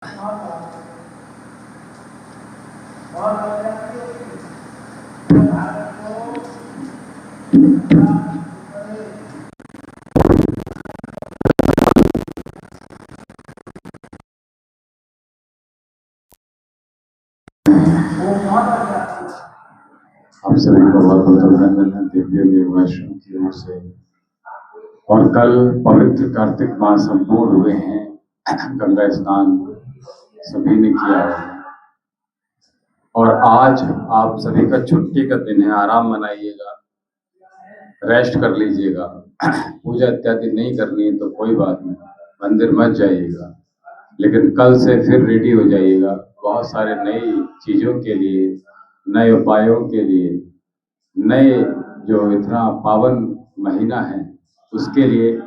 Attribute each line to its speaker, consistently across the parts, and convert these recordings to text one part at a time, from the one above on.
Speaker 1: आप सभी को बहुत बहुत अभिनंदन है दिव्य वैष्णव की ओर से। और कल पवित्र कार्तिक माह संपूर्ण हुए हैं, गंगा स्नान सभी ने किया है और आज आप सभी का छुट्टी का दिन है। आराम मनाइएगा, रेस्ट कर लीजिएगा। पूजा इत्यादि नहीं करनी है तो कोई बात नहीं, मंदिर मत जाइएगा, लेकिन कल से फिर रेडी हो जाइएगा बहुत सारे नई चीजों के लिए, नए उपायों के लिए, नए जो इतना पावन महीना है उसके लिए।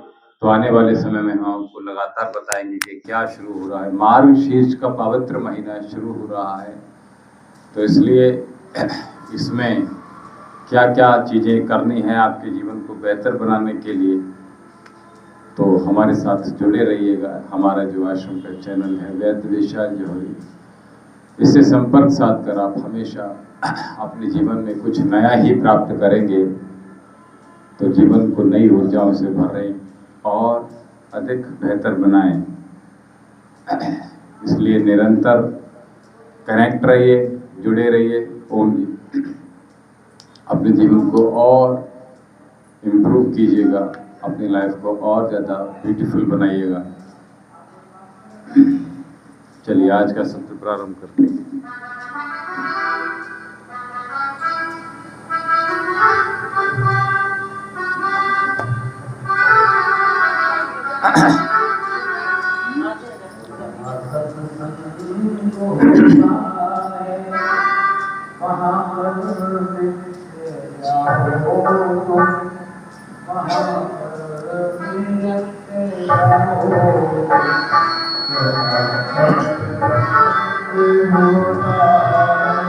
Speaker 1: तो आने वाले समय में हम आपको लगातार बताएंगे कि क्या शुरू हो रहा है। मार्गशीर्ष का पवित्र महीना शुरू हो रहा है, तो इसलिए इसमें क्या क्या चीज़ें करनी है आपके जीवन को बेहतर बनाने के लिए, तो हमारे साथ जुड़े रहिएगा। हमारा जो आश्रम का चैनल है वैद्य दिशा जोहरी, इससे संपर्क साध कर आप हमेशा अपने जीवन में कुछ नया ही प्राप्त करेंगे, तो जीवन को नई ऊर्जाओं से भरें और अधिक बेहतर बनाएं। इसलिए निरंतर कनेक्ट रहिए, जुड़े रहिए। ओम जी। अपने जीवन को और इम्प्रूव कीजिएगा, अपनी लाइफ को और ज़्यादा ब्यूटीफुल बनाइएगा। चलिए आज का सत्र प्रारंभ करते हैं।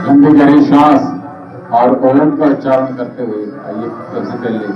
Speaker 1: लंबी गहरी सांस और ओम का उच्चारण करते हुए आइए सबसे पहले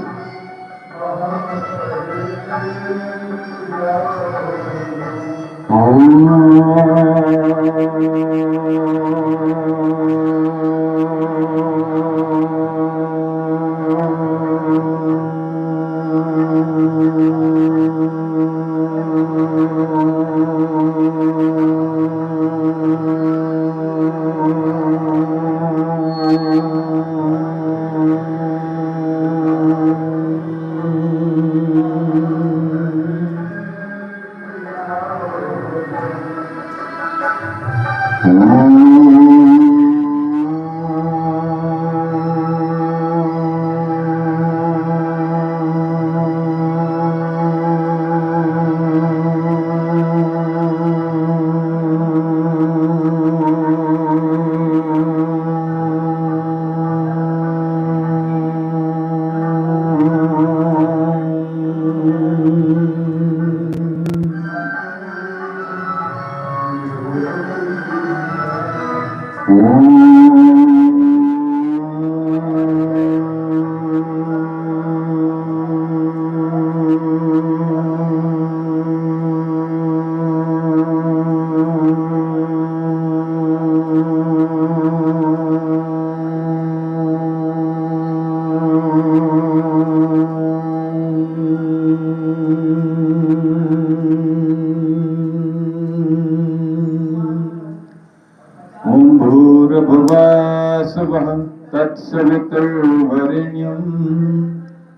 Speaker 1: तत्सवितुर्वरेण्यं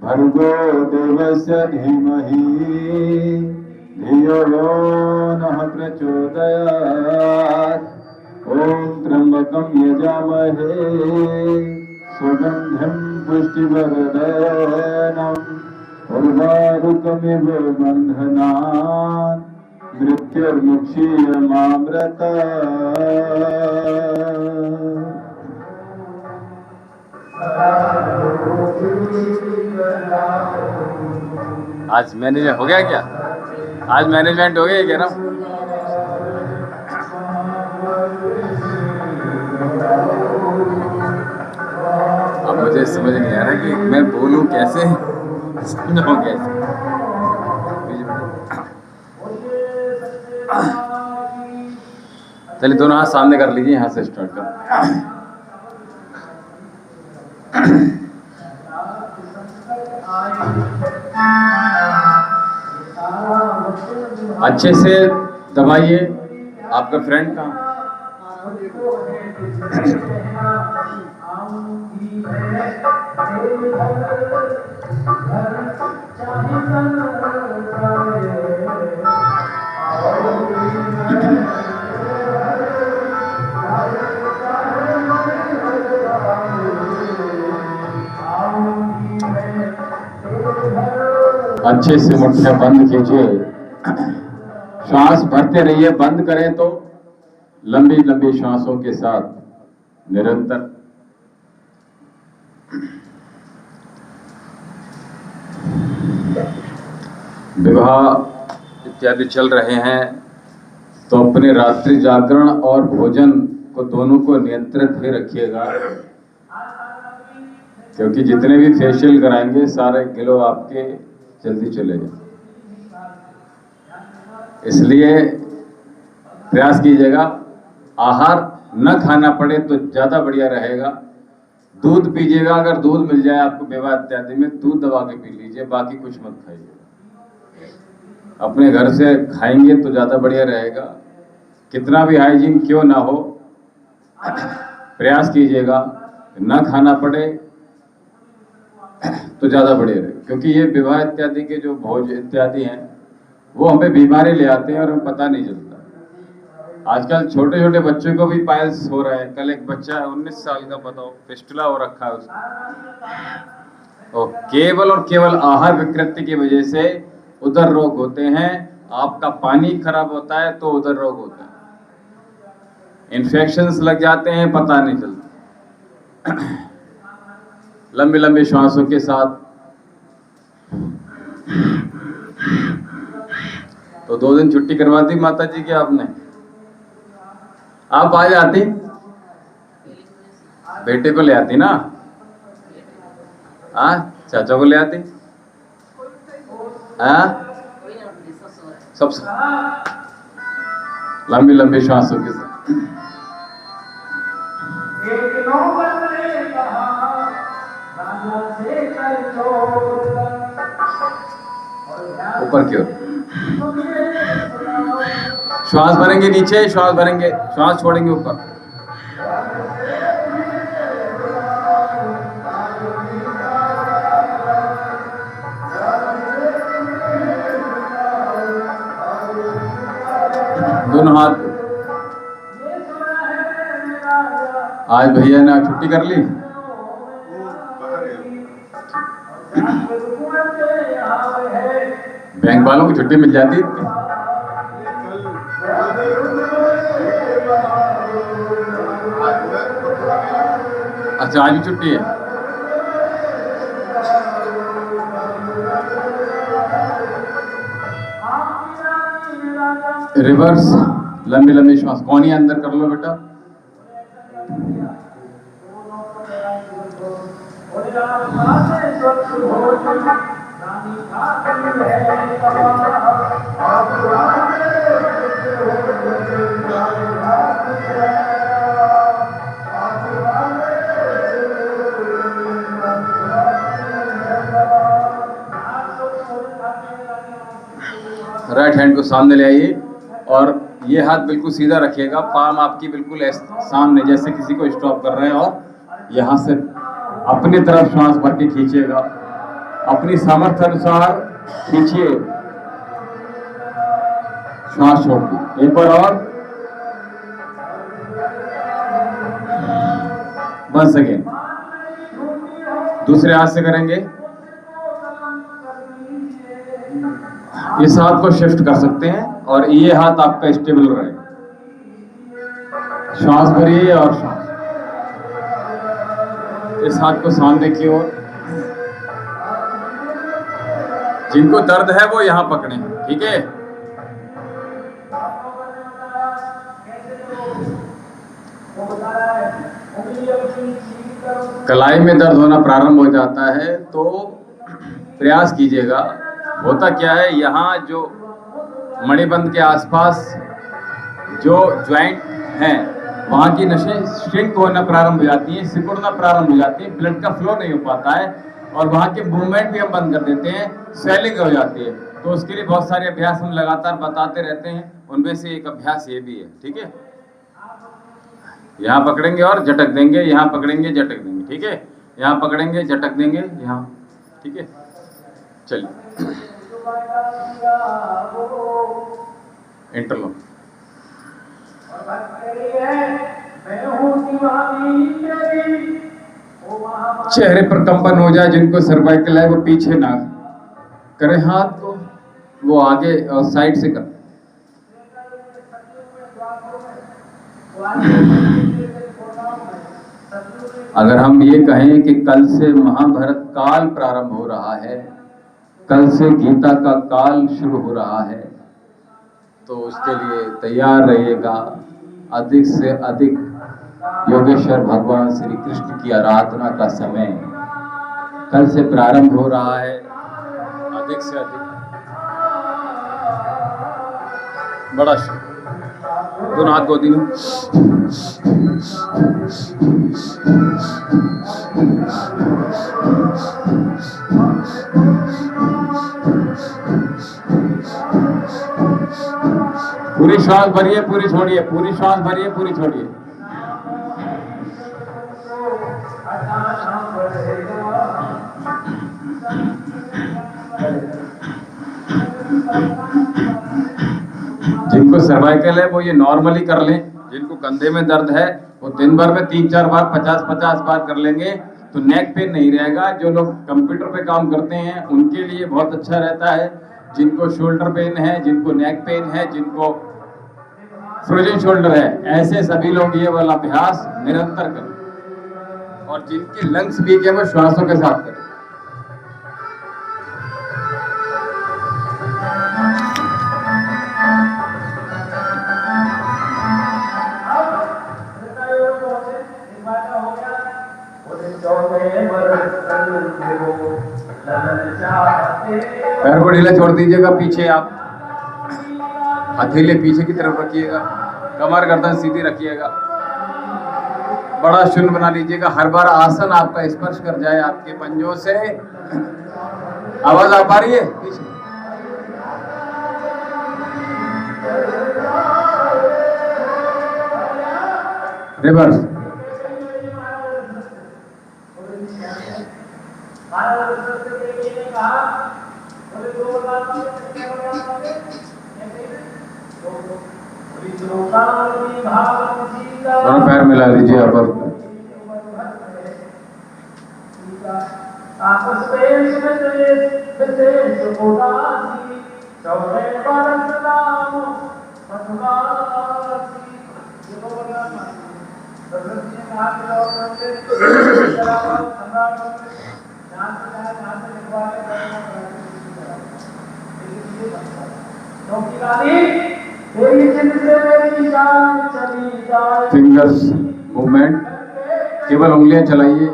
Speaker 1: भर्गो देवस्य धीमहि धियो यो नः प्रचोदयात्। ॐ त्र्यम्बकं यजामहे सुगन्धिं पुष्टिवर्धनम् उर्वारुकमिव बन्धनान् मृत्युर्मुक्षीयमामृतात्। आज मैनेजमेंट हो गया क्या? आज मैनेजमेंट हो गया क्या ना? अब मुझे समझ नहीं आ रहा कि मैं बोलूं कैसे, समझाऊं कैसे। चलिए दोनों हाथ सामने कर लीजिए, यहाँ से स्टार्ट कर। अच्छे से दबाइए। आपका फ्रेंड कहाँ? अच्छे से मुट्ठियां बंद कीजिए, श्वास भरते रहिए, बंद करें तो लंबी लंबी श्वासों के साथ निरंतर। विवाह इत्यादि चल रहे हैं तो अपने रात्रि जागरण और भोजन को दोनों को नियंत्रित ही रखिएगा, क्योंकि जितने भी फेशियल कराएंगे सारे किलो आपके जल्दी चले जाए। इसलिए प्रयास कीजिएगा आहार न खाना पड़े तो ज़्यादा बढ़िया रहेगा। दूध पीजिएगा, अगर दूध मिल जाए आपको विवाह इत्यादि में, दूध दबा के पी लीजिए, बाकी कुछ मत खाइए। अपने घर से खाएंगे तो ज़्यादा बढ़िया रहेगा। कितना भी हाइजीन क्यों ना हो, प्रयास कीजिएगा न खाना पड़े तो ज़्यादा बढ़िया रहे, क्योंकि ये विवाह इत्यादि के जो भोज इत्यादि हैं वो हमें बीमारी ले आते हैं और हमें पता नहीं चलता। आजकल छोटे छोटे बच्चों को भी पाइल्स हो रहे हैं। कल एक बच्चा है 19 साल का, बताओ, फिस्टुला हो रखा है उसको, और केवल आहार विकृति की वजह से उदर रोग होते हैं। आपका पानी खराब होता है तो उदर रोग होता है, इन्फेक्शंस लग जाते हैं, पता नहीं चलता। लंबी लंबी श्वासों के साथ। तो 2 दिन छुट्टी करवा दी माता जी की आपने? आप आ जाती, बेटे को ले आती ना, चाचा को ले आती, सब लंबी लंबी श्वासों के साथ। ऊपर की ओर श्वास भरेंगे, नीचे श्वास भरेंगे, श्वास छोड़ेंगे ऊपर। दोनों हाथ। आज भैया ने छुट्टी कर ली, बैंक वालों को छुट्टी मिल जाती है। अच्छा, आज भी छुट्टी है। रिवर्स लंबी लंबी श्वास, कोहनी अंदर कर लो बेटा। राइट हैंड को सामने ले आइए और ये हाथ बिल्कुल सीधा रखिएगा, पाम आपकी बिल्कुल सामने, जैसे किसी को स्टॉप कर रहे हैं, और यहाँ से अपनी तरफ श्वास भर के खींचिएगा, अपनी सामर्थ्य अनुसार खींचिए, श्वास छोड़ दी। एक बार और, बस सेकेंड। दूसरे हाथ से करेंगे, इस हाथ को शिफ्ट कर सकते हैं और ये हाथ आपका स्टेबल रहे। श्वास भरिए और श्वास, इस हाथ को सामने की ओर। जिनको दर्द है वो यहां पकड़ें, ठीक है? कलाई में दर्द होना प्रारंभ हो जाता है तो प्रयास कीजिएगा। होता क्या है, यहाँ जो मणिबंध के आसपास जो ज्वाइंट हैं वहाँ की नसें श्रिंक होना प्रारंभ हो जाती हैं, सिकुड़ना प्रारंभ हो जाती है, ब्लड का फ्लो नहीं हो पाता है और वहाँ के मूवमेंट भी हम बंद कर देते हैं, स्वेलिंग हो जाती है। तो उसके लिए बहुत सारे अभ्यास हम लगातार बताते रहते हैं, उनमें से एक अभ्यास ये भी है। ठीक है, यहाँ पकड़ेंगे और झटक देंगे, यहाँ पकड़ेंगे झटक देंगे। ठीक है, यहाँ पकड़ेंगे झटक देंगे, यहाँ। ठीक है, चलिए इंटरलॉक। चेहरे पर कंपन हो जाए, जिनको सर्वाइकल है वो पीछे ना करें हाथ को, वो आगे और साइड से कर। अगर हम ये कहें कि कल से महाभारत काल प्रारंभ हो रहा है, कल से गीता का काल शुरू हो रहा है, तो उसके लिए तैयार रहिएगा। अधिक से अधिक योगेश्वर भगवान श्री कृष्ण की आराधना का समय कल से प्रारंभ हो रहा है। अधिक से अधिक बड़ा दोनों हाथ गोदी में। पूरी श्वास भरिए, पूरी छोड़िए, पूरी श्वास भरिए, पूरी छोड़िए। जिनको सर्वाइकल है वो ये नॉर्मली कर लें, जिनको कंधे में दर्द है वो दिन भर में 3-4 बार 50-50 बार कर लेंगे तो नेक पेन नहीं रहेगा। जो लोग कंप्यूटर पे काम करते हैं उनके लिए बहुत अच्छा रहता है। जिनको शोल्डर पेन है, जिनको नेक पेन है, जिनको फ्रोजन शोल्डर है, ऐसे सभी लोग ये वाला अभ्यास निरंतर करें। और जिनके लंग्स वीक है वो श्वासों के साथ करें। पैर को ढीला छोड़ दीजिएगा, पीछे आप हथेली पीछे की तरफ रखिएगा, कमर गर्दन सीधी रखिएगा, बड़ा शून्य बना लीजिएगा। हर बार आसन आपका स्पर्श कर जाए आपके पंजों से। आवाज आ पा रही है? पीछे रिवर्स। दोनों पैर मिला लीजिए आपस में। फिंगर्स मूवमेंट, केवल उंगलियां चलाइए।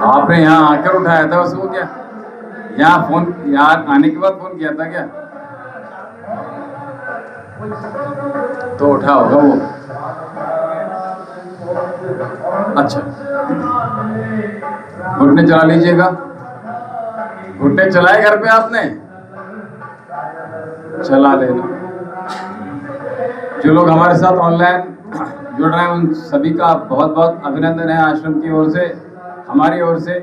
Speaker 1: आपने यहाँ आकर उठाया था उसको क्या? यहाँ फोन, यहाँ आने के बाद फोन किया था क्या? तो उठा होगा वो। अच्छा, घुटने चला लीजिएगा। घुटने चलाए घर पे आपने? चला लेना। जो लोग हमारे साथ ऑनलाइन जुड़ रहे हैं उन सभी का बहुत बहुत अभिनंदन है आश्रम की ओर से, हमारी ओर से।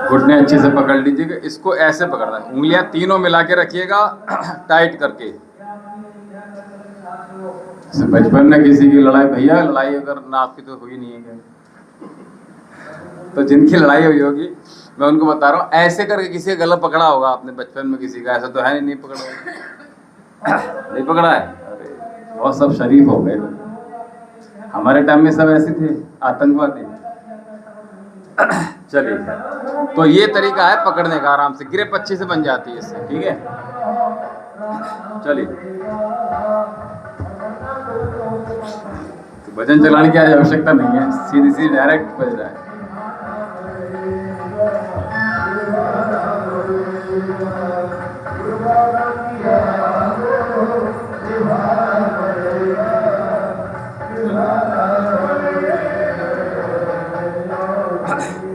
Speaker 1: घुटने अच्छे से पकड़ लीजिएगा। इसको ऐसे पकड़ना है, उंगलियां तीनों मिला के रखिएगा टाइट करके। बचपन में किसी की लड़ाई, भैया लड़ाई अगर ना आपकी तो हुई नहीं है क्या? तो जिनकी लड़ाई हुई होगी मैं उनको बता रहा हूँ, ऐसे करके किसी का गला पकड़ा होगा आपने बचपन में किसी का। ऐसा तो है नहीं पकड़ा होगा। नहीं पकड़ा है? अरे बहुत सब शरीफ हो गए। हमारे टाइम में सब ऐसे थे आतंकवादी। चलिए, तो ये तरीका है पकड़ने का, आराम से ग्रिप अच्छे से बन जाती है इससे। ठीक है, चलिए भजन चलाने की आवश्यकता नहीं है, सीधी सीधी डायरेक्ट बज रहा है।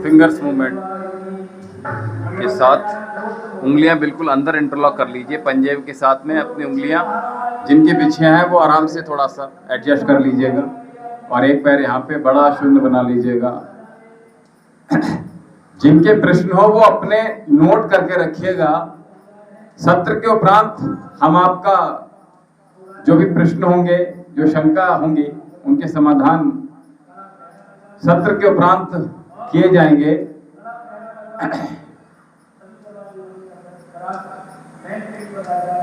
Speaker 1: फिंगर्स मूवमेंट के साथ उंगलियां बिल्कुल अंदर इंटरलॉक कर लीजिए, पंजे के साथ में अपनी उंगलियां जिनके पीछे हैं वो आराम से थोड़ा सा एडजस्ट कर लीजिएगा और एक पैर यहाँ पे बड़ा शून्य बना लीजिएगा। जिनके प्रश्न हो वो अपने नोट करके रखिएगा। सत्र के उपरांत हम आपका जो भी प्रश्न होंगे, जो शंका होंगी, उनके समाधान सत्र के उपरांत किए जाएंगे।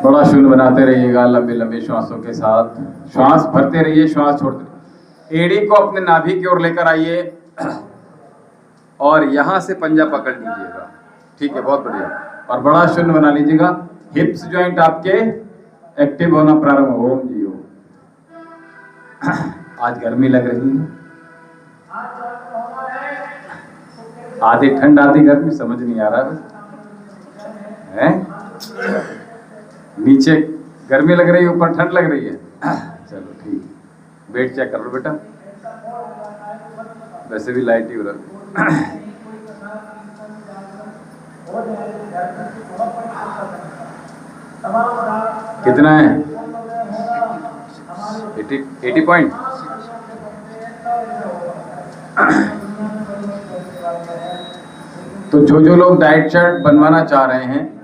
Speaker 1: बड़ा शून्य बनाते रहिएगा लंबे लंबे श्वासों के साथ। श्वास भरते रहिए, श्वास छोड़ते रहिए। एड़ी को अपने नाभि की ओर लेकर आइए और यहां से पंजा पकड़ लीजिएगा। ठीक है, बहुत बढ़िया। और बड़ा शून्य बना लीजिएगा। हिप्स जॉइंट आपके एक्टिव होना प्रारंभ हो। ओम जी ओम। आज गर्मी लग रही है, आधी ठंड आधी गर्मी, समझ नहीं आ रहा है। नीचे गर्मी लग रही है, ऊपर ठंड लग रही है। चलो ठीक, वेट चेक कर लो बेटा, वैसे भी लाइट ही हो रहा है। कितना है? 80 पॉइंट। तो जो लोग डाइट चार्ट बनवाना चाह रहे हैं,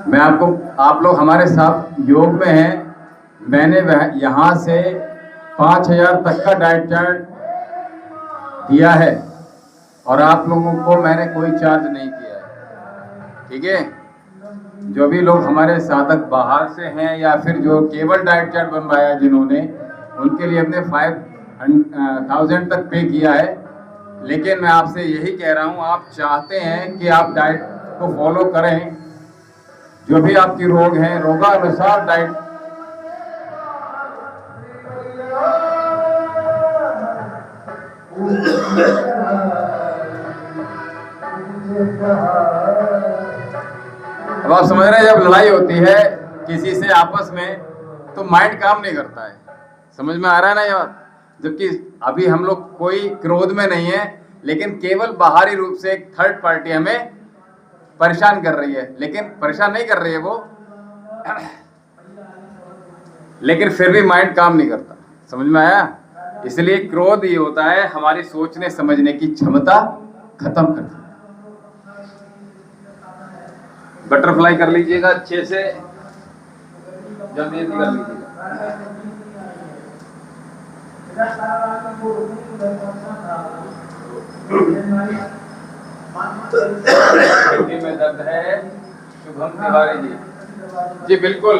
Speaker 1: मैं आपको, आप लोग हमारे साथ योग में हैं, मैंने यहाँ से 5000 तक का डाइट चार्ट दिया है और आप लोगों को मैंने कोई चार्ज नहीं किया है। ठीक है, जो भी लोग हमारे साधक बाहर से हैं या फिर जो केवल डाइट चार्ट बनवाया जिन्होंने, उनके लिए हमने 5000 तक पे किया है। लेकिन मैं आपसे यही कह रहा हूँ, आप चाहते हैं कि आप डाइट को फॉलो करें, जो भी आपकी रोग है रोगानुसार डाइट। अब आप समझ रहे हैं, जब लड़ाई होती है किसी से आपस में तो माइंड काम नहीं करता है। समझ में आ रहा है ना ये बात? जबकि अभी हम लोग कोई क्रोध में नहीं है, लेकिन केवल बाहरी रूप से एक थर्ड पार्टी हमें परेशान कर रही है, लेकिन परेशान नहीं कर रही है वो, लेकिन फिर भी माइंड काम नहीं करता। समझ में आया? इसलिए क्रोध ये होता है, हमारी सोचने समझने की क्षमता खत्म कर दी। बटरफ्लाई कर लीजिएगा अच्छे से, जल्दी जल्दी कर लीजिएगा। में दर्द है, शुभम तिवारी जी बिल्कुल,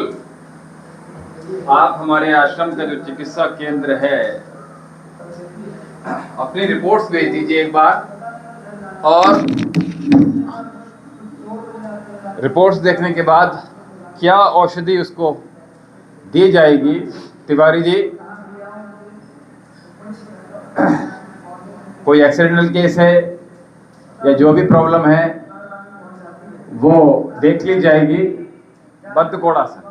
Speaker 1: आप हमारे आश्रम का जो चिकित्सा केंद्र है, अपनी रिपोर्ट्स भेज दीजिए एक बार, और रिपोर्ट्स देखने के बाद क्या औषधि उसको दी जाएगी। तिवारी जी, कोई एक्सीडेंटल केस है या जो भी प्रॉब्लम है वो देख ली जाएगी। बद्धकोड़ासन,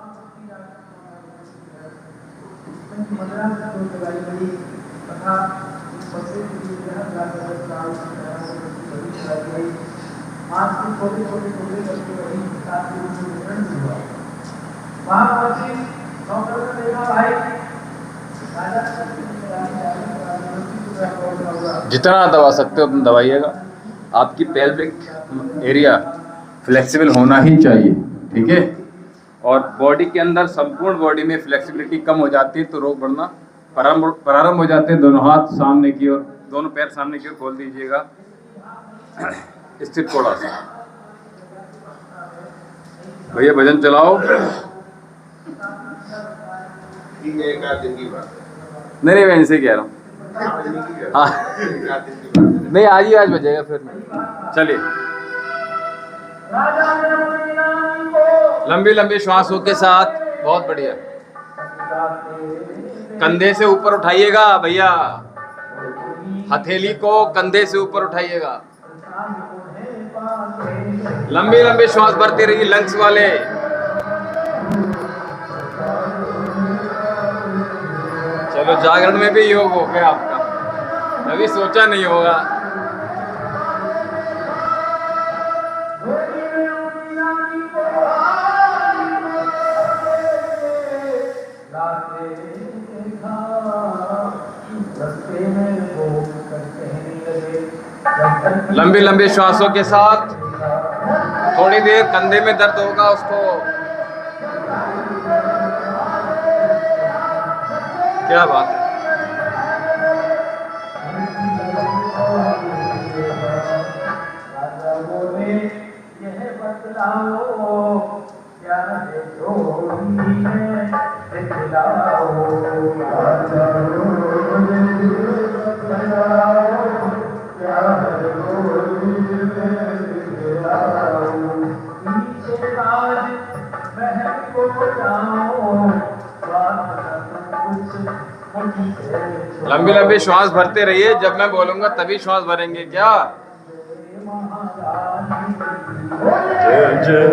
Speaker 1: जितना दबा सकते हो तुम दबाइएगा। आपकी पेल्विक एरिया फ्लेक्सिबल होना ही चाहिए। ठीक है, और बॉडी के अंदर, संपूर्ण बॉडी में फ्लेक्सिबिलिटी कम हो जाती है तो रोग बढ़ना प्रारंभ हो जाते हैं। दोनों हाथ सामने की ओर, दोनों पैर सामने की ओर खोल दीजिएगा। स्थिर थोड़ा सा, भैया भजन चलाओ। नहीं, मैं इनसे कह रहा हूँ। हाँ नहीं, आज ही आज बजेगा फिर। चलिए, लंबी लंबी श्वासों के साथ, बहुत बढ़िया।
Speaker 2: कंधे से ऊपर उठाइएगा भैया, हथेली को कंधे से ऊपर उठाइएगा। लंबी लंबी श्वास भरते रहिए लंग्स वाले। चलो जागरण में भी योग हो गया आपका, कभी सोचा नहीं होगा। लंबी लंबी श्वासों के साथ थोड़ी देर कंधे में दर्द होगा उसको, क्या बात है। लंबी लंबी श्वास भरते रहिए, जब मैं बोलूंगा तभी श्वास भरेंगे क्या। जय जय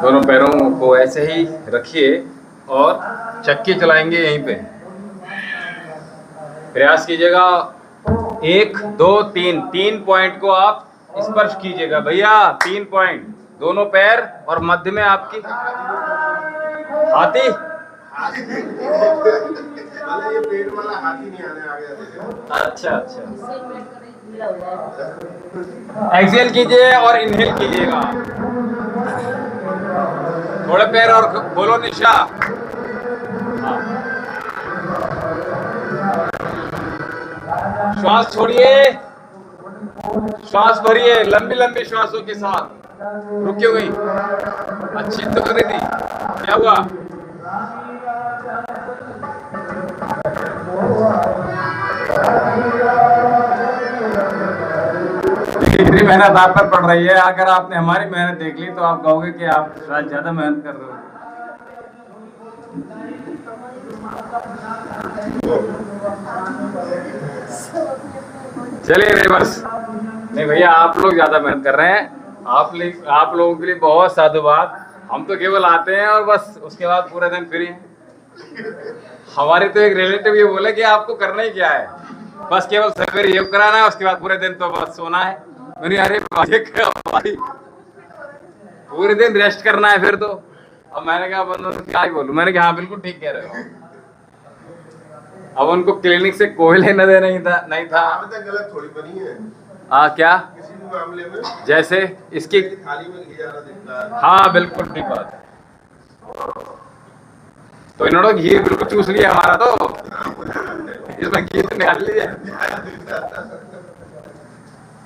Speaker 2: दोनों पैरों को ऐसे ही रखिए और चक्की चलाएंगे यहीं पे। प्रयास कीजिएगा 1 2 3 3 पॉइंट को आप स्पर्श कीजिएगा भैया, 3 पॉइंट, दोनों पैर और मध्य में आपकी हाथी।
Speaker 3: ये पेट वाला हाथी नहीं आने आ गया।
Speaker 2: अच्छा अच्छा, एक्सेल कीजिए और इनहेल कीजिएगा। थोड़े पैर और बोलो निशा। श्वास छोड़िए, श्वास भरिए लंबी लंबी श्वासों के साथ। रुक क्यों गई? अच्छी तो कर रही थी, क्या हुआ? कितनी मेहनत आप पर पड़ रही है। अगर आपने हमारी मेहनत देख ली तो आप कहोगे कि आप शायद ज्यादा मेहनत कर रहे हो। चलिए रिवर्स। नहीं भैया, आप लोग ज्यादा मेहनत कर रहे हैं। आप लोगों के लिए बहुत साधुवाद। हम तो केवल आते हैं और बस उसके बाद पूरे दिन फ्री हैं। हमारे तो एक रिलेटिव ये बोले कि आपको करना ही क्या है, बस केवल सवेरे योग कराना है, उसके बाद पूरे दिन तो बस सोना है। मैंने अरे भाई पूरे दिन रेस्ट करना है फिर तो। अब मैंने कहा बंदों क्या ही बोलूं, मैंने कहा हाँ बिल्कुल ठीक कह रहे हो। अब उनको क्लिनिक से कोई लेना देना नहीं था।
Speaker 3: गलत थोड़ी बनी है।
Speaker 2: क्या
Speaker 3: किसी भी मामले में
Speaker 2: जैसे इसकी
Speaker 3: थाली में घी ज्यादा दिखता है।
Speaker 2: हाँ बिल्कुल ठीक बात है। तो इन्होंने घी बिल्कुल चूस लिया हमारा, तो इसमें घी तो निकाल लिया।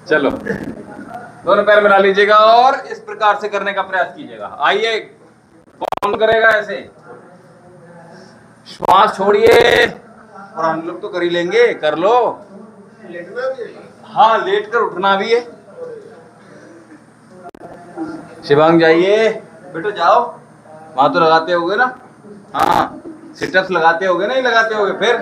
Speaker 2: चलो दोनों पैर मिला लीजिएगा और इस प्रकार से करने का प्रयास कीजिएगा। आइए, कौन करेगा ऐसे? श्वास छोड़िए और हम लोग तो कर ही लेंगे, कर लो।
Speaker 3: लेटना भी है।
Speaker 2: हाँ, लेट कर उठना भी है। शिवांग जाइए बेटो, जाओ। वहां तो लगाते होगे ना? हाँ, सिटअप्स लगाते होगे, नहीं लगाते होगे? फिर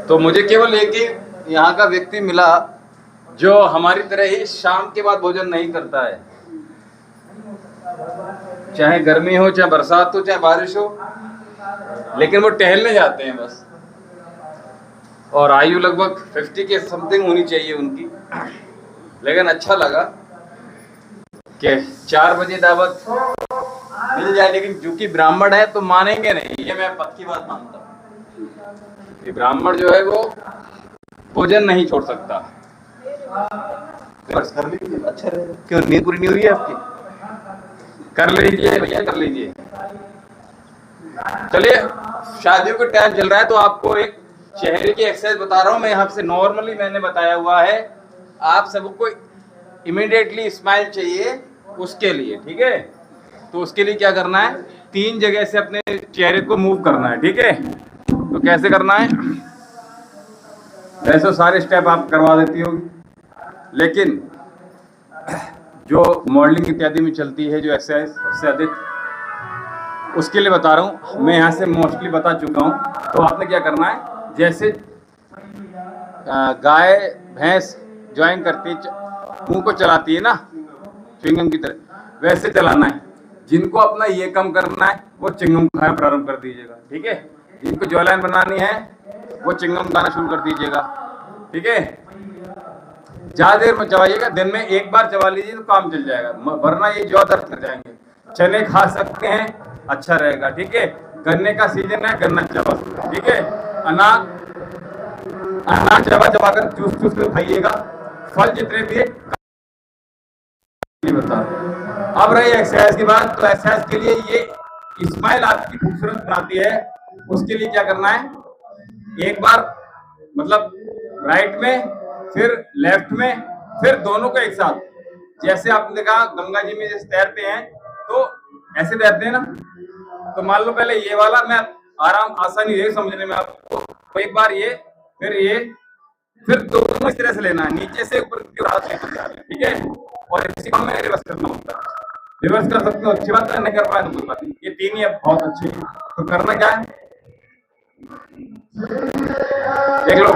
Speaker 2: तो मुझे केवल एक ही यहाँ का व्यक्ति मिला जो हमारी तरह ही शाम के बाद भोजन नहीं करता है, चाहे गर्मी हो, चाहे बरसात हो, चाहे बारिश हो, लेकिन वो टहलने जाते हैं बस। और आयु लगभग 50 के समथिंग होनी चाहिए उनकी। लेकिन अच्छा लगा कि 4 बजे दावत मिल जाए, लेकिन क्योंकि ब्राह्मण है तो मानेंगे नहीं। ये मैं पक्की बात मानता हूँ कि ब्राह्मण जो है वो भोजन नहीं छोड़ सकता। कर लीजिए, अच्छा रहेगा। क्यों, नींद पूरी नहीं हो रही है आपकी? कर लीजिए भैया, कर लीजिए। चलिए, शादियों का टाइम चल रहा है तो आपको एक चेहरे की एक्सरसाइज बता रहा हूँ मैं यहाँ से। नॉर्मली मैंने बताया हुआ है, आप सबको इमीडिएटली स्माइल चाहिए उसके लिए, ठीक है। तो उसके लिए क्या करना है, 3 जगह से अपने चेहरे को मूव करना है, ठीक है। तो कैसे करना है, वैसे सारे स्टेप आप करवा देती होगी, लेकिन जो मॉडलिंग इत्यादि में चलती है जो एक्सरसाइज सबसे अधिक, उसके लिए बता रहा हूँ मैं। यहाँ से मोस्टली बता चुका हूँ। तो आपने क्या करना है, जैसे गाय भैंस ज्वाइन करती मुंह को चलाती है ना च्युइंगम की तरह, वैसे चलाना है। जिनको अपना ये कम करना है वो च्युइंगम खाना प्रारंभ कर दीजिएगा, ठीक है। जिनको जॉ लाइन बनानी है वो च्युइंगम खाना शुरू कर दीजिएगा, ठीक है। ज्यादा देर में चबाइएगा, दिन में 1 बार चबा लीजिए तो काम चल जाएगा, वरना ये जॉ दर्द कर जाएंगे। चने खा सकते हैं, अच्छा रहेगा, ठीक है। गन्ने का सीजन है, गन्ना चबा, ठीक है। अनाज चबा चबा कर चूस चूस कर खाइएगा। फल जितने भी बता। अब रही एक्सरसाइज की बात, तो एक्सरसाइज के लिए ये स्माइल आपकी खूबसूरत बनाती है। उसके लिए क्या करना है, एक बार मतलब राइट में, फिर लेफ्ट में, फिर दोनों को एक साथ। जैसे आपने देखा गंगा जी में जैसे तैरते हैं तो ऐसे तैरते हैं ना, तो मान लो पहले ये वाला, मैं आसानी है समझने में आपको। तो एक बार ये, फिर दोनों इस तरह से लेना है, नीचे से ऊपर की ओर हाथ लेकर जाना है, ठीक है। और इसी को हमें रिवर्स करना होता है। रिवर्स कर सकते हो, अच्छी बात है, नहीं कर पाए तो कोई बात नहीं। ये 3 ही अब बहुत अच्छे हैं। तो करना क्या है, देख लो।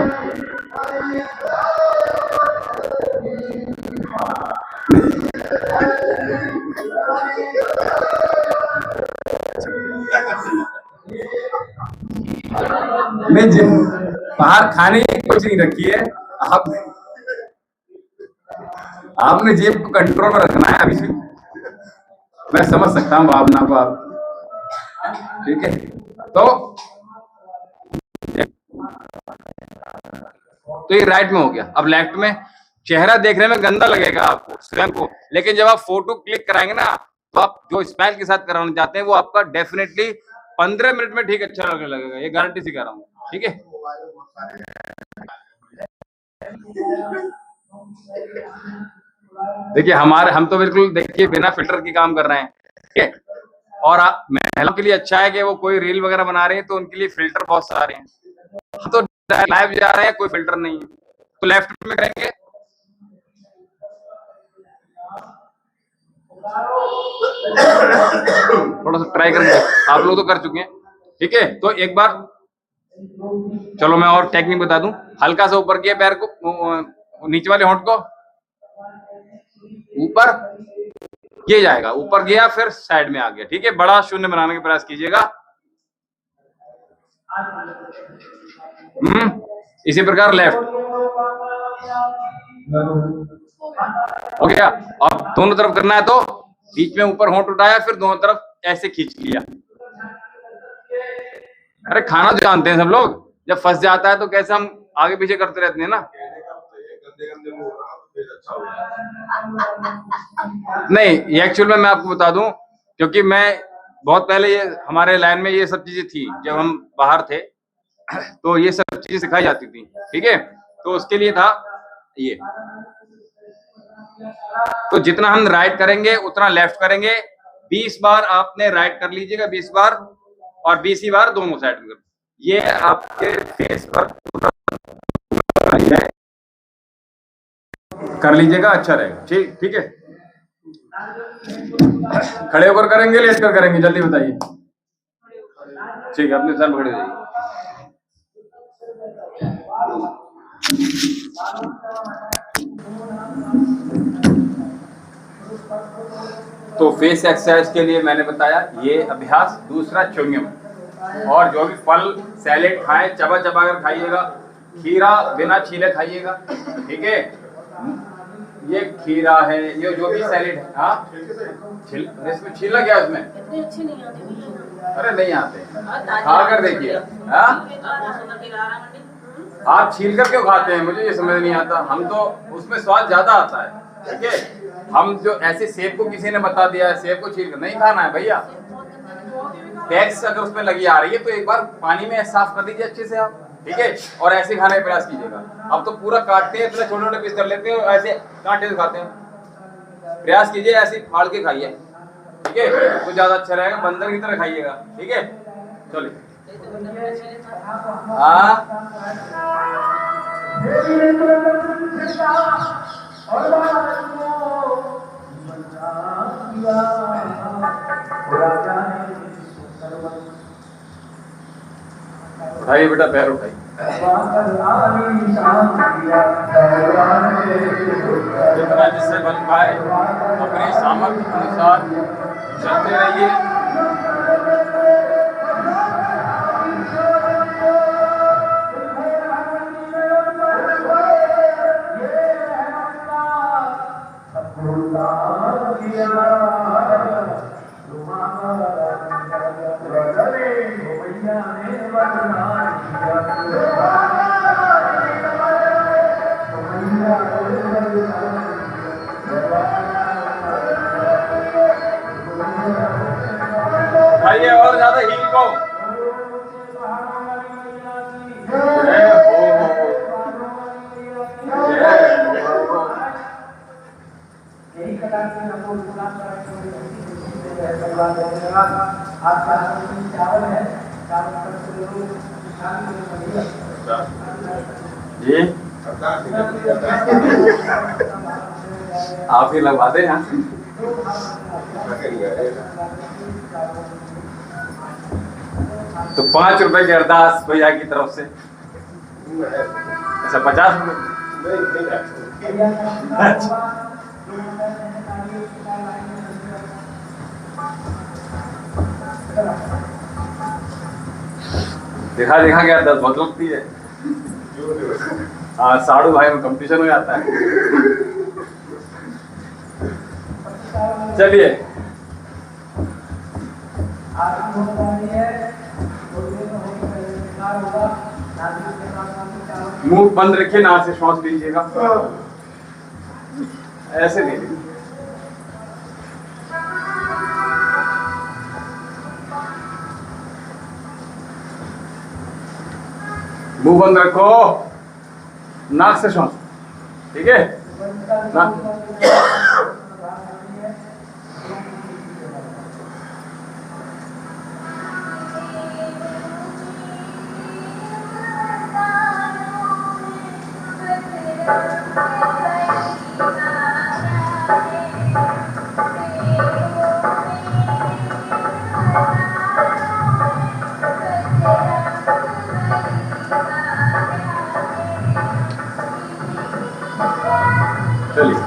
Speaker 2: मैं बाहर खाने की कोई नहीं रखी है, आपने जेब को कंट्रोल में रखना है अभी से। मैं समझ सकता हूँ भावना को आप, ठीक है। तो ये राइट में हो गया। अब लेफ्ट में, चेहरा देखने में गंदा लगेगा आपको स्वयं को, लेकिन जब आप फोटो क्लिक कराएंगे ना, तो आप जो स्माइल के साथ कराना चाहते हैं वो आपका डेफिनेटली 15 मिनट में ठीक अच्छा लगने लगेगा, ये गारंटी से कह रहा हूँ, ठीक है। देखिए हम तो बिल्कुल देखिए बिना फिल्टर के काम कर रहे हैं, ठीक है। और महिलाओं के लिए अच्छा है कि वो कोई रील वगैरह बना रहे हैं तो उनके लिए फिल्टर बहुत सारे हैं। हम तो लाइव जा रहे हैं, कोई फिल्टर नहीं है। तो लेफ्ट में करेंगे, थोड़ा सा ट्राई करेंगे, आप लोग तो कर चुके हैं, ठीक है। तो एक बार चलो मैं और टेक्निक बता दूं। हल्का सा ऊपर किया पैर को, नीचे वाले होंठ को ऊपर, ये जाएगा, ऊपर गया फिर साइड में आ गया, ठीक है। बड़ा शून्य बनाने का प्रयास कीजिएगा। इसी प्रकार लेफ्ट हो गया। अब दोनों तरफ करना है तो बीच में ऊपर होंठ उठाया, फिर दोनों तरफ ऐसे खींच लिया। अरे खाना तो जानते हैं सब लोग, जब फंस जाता है तो कैसे हम आगे पीछे करते रहते हैं ना। नहीं, एक्चुअल में मैं आपको बता दूं, क्योंकि मैं बहुत पहले ये हमारे लाइन में ये सब चीजें थी, जब हम बाहर थे तो ये सब चीजें सिखाई जाती थी, ठीक है। तो उसके लिए था ये। तो जितना हम राइट करेंगे उतना लेफ्ट करेंगे। 20 बार आपने राइट कर लीजिएगा, 20 बार, और 20 ही बार दोनों साइड में। ये आपके फेस पर कर लीजिएगा, अच्छा रहेगा, ठीक है। खड़े होकर करेंगे, लेट कर करेंगे, जल्दी बताइए। ठीक है, अपने सर पकड़े जाइए। तो फेस एक्सरसाइज के लिए मैंने बताया ये अभ्यास। दूसरा च्युइंगम, और जो भी फल सैलेड खाएं चबा चबा कर खाइएगा। खीरा बिना छीले खाइएगा, ठीक है। ये खीरा है, ये जो भी सैलेड है, हाँ इसमें छीलना क्या उसमें,
Speaker 4: अच्छे नहीं आते।
Speaker 2: अरे नहीं आते, खा कर देखिए। आप छील कर क्यों खाते हैं, मुझे ये समझ नहीं आता। हम तो उसमें स्वाद ज्यादा आता है, ठीक है। हम जो ऐसे सेब को किसी ने बता दिया है सेब को छील कर नहीं खाना है भैया, टैक्स अगर उसमें लगी आ रही है तो एक बार पानी में साफ कर दीजिए अच्छे से आप, ठीक है। और ऐसे खाने का प्रयास कीजिएगा। अब तो पूरा काटते हैं, इतने छोटे छोटे पीस कर लेते हैं और ऐसे कांटे से खाते हैं। प्रयास कीजिए ऐसे फाड़ के खाइए, ठीक है, तो ज्यादा अच्छा रहेगा। बंदर की तरह खाइएगा, ठीक है। चलिए उठाइए बेटा, पैर उठाइए। जितना जिससे बन पाए अपनी सामर्थ्य अनुसार चलते रहिए। उठाइए और ज्यादा हील को। जी आप ही लगवा दे यहाँ। तो 5 रुपए की अरदास भैया की तरफ से। अच्छा 50 रुपए। अच्छा देखा देखा क्या 10 बहुत लगती है। हाँ साड़ू भाई में कंपटीशन हो जाता है। चलिए मुंह बंद रखिए, नाक से श्वास लीजिएगा, ऐसे नहीं लीजिए। मुंह बंद रखो, नाक से श्वास, ठीक है ना। चलिए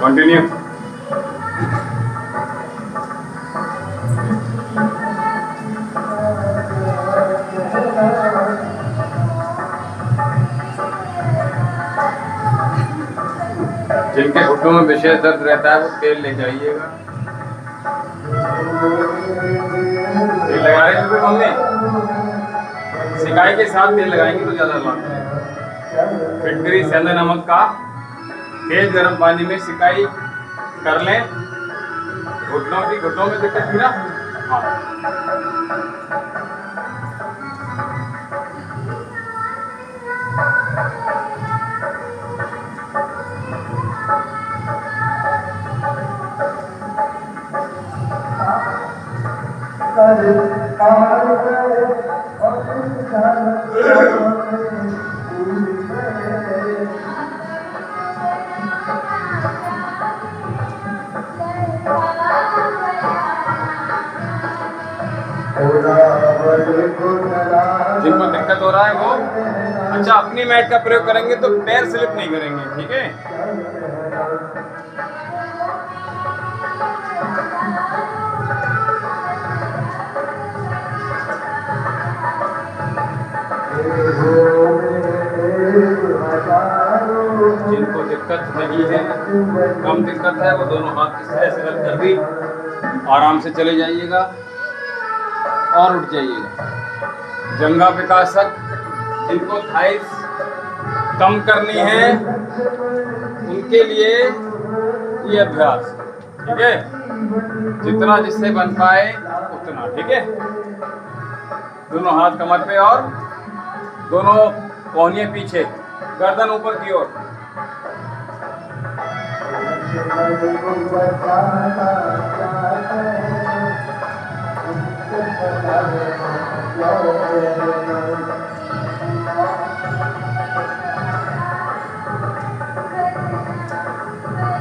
Speaker 2: कंटिन्यू। जिनके घुटनों में विशेष दर्द रहता है वो तेल ले जाइएगा। तेल लगा रहे हैं मम्मी, सिकाई के साथ तेल लगाएंगे तो ज्यादा लाभ है। फिटकरी सेंधा नमक का तेज गर्म पानी में सिकाई कर लें। घुटनों में दिक्कत थी ना। हाँ जिनको दिक्कत हो रहा है वो अच्छा अपनी मैट का प्रयोग करेंगे तो पैर स्लिप नहीं करेंगे, ठीक है। जिनको दिक्कत नहीं है, कम दिक्कत है, वो दोनों हाथ इस तरह से कर दी, आराम से चले जाइएगा और उठ जाइएगा। जंगा विकासक जिनको थाइस कम करनी है उनके लिए ये अभ्यास, ठीक है। जितना जिससे बन पाए उतना, ठीक है। दोनों हाथ कमर पे और दोनों कोहनियां पीछे, गर्दन ऊपर की ओर।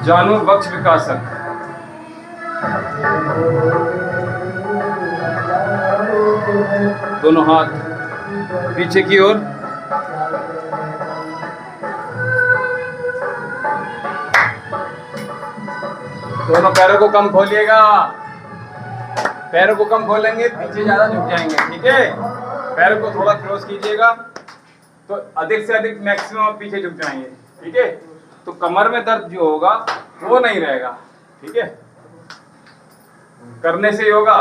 Speaker 2: जानु वक्ष विकासक। दोनों हाथ पीछे की ओर। दोनों पैरों को कम खोलिएगा, पैरों को कम खोलेंगे पीछे ज्यादा झुक जाएंगे, ठीक है। पैरों को थोड़ा क्लोज कीजिएगा तो अधिक से अधिक मैक्सिमम पीछे झुक जाएंगे, ठीक है। तो कमर में दर्द जो होगा वो नहीं रहेगा, ठीक है। करने से योगा